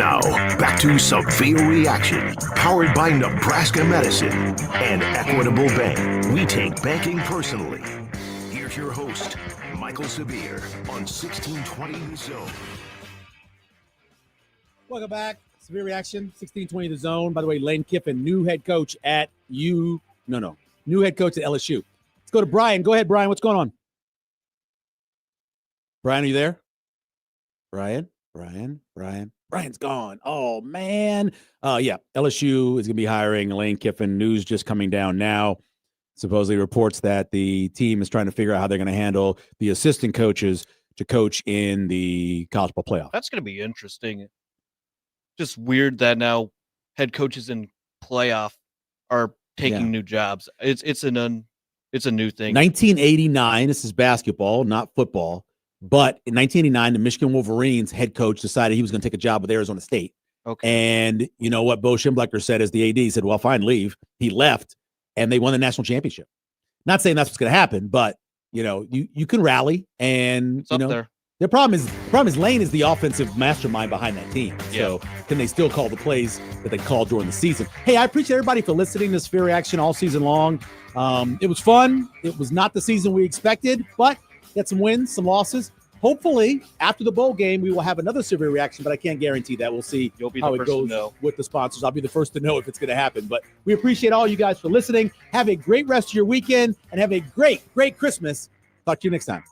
Now, back to Severe Reaction, powered by Nebraska Medicine and Equitable Bank. We take banking personally. Here's your host, Michael Severe, on 1620 The Zone. Welcome back. Severe Reaction, 1620 The Zone. By the way, Lane Kiffin, new head coach at new head coach at LSU. Let's go to Brian. Go ahead, Brian. What's going on? Brian, are you there? Brian's gone. Oh, man. Yeah, LSU is going to be hiring Lane Kiffin. News just coming down now. Supposedly reports that the team is trying to figure out how they're going to handle the assistant coaches to coach in the college ball playoff. That's going to be interesting. Just weird that now head coaches in playoff are taking new jobs. It's a new thing. 1989, this is basketball, not football. But in 1989, the Michigan Wolverines head coach decided he was going to take a job with Arizona State. Okay. And you know what Bo Schembechler said as the AD? He said, well, fine, leave. He left, and they won the national championship. Not saying that's what's going to happen, but, you know, you can rally. And, it's up there. The problem is Lane is the offensive mastermind behind that team. Yeah. So can they still call the plays that they called during the season? Hey, I appreciate everybody for listening to Severe Reaction all season long. It was fun. It was not the season we expected, but got some wins, some losses. Hopefully, after the bowl game, we will have another Severe Reaction, but I can't guarantee that. We'll see how it goes with the sponsors. I'll be the first to know if it's going to happen. But we appreciate all you guys for listening. Have a great rest of your weekend and have a great, great Christmas. Talk to you next time.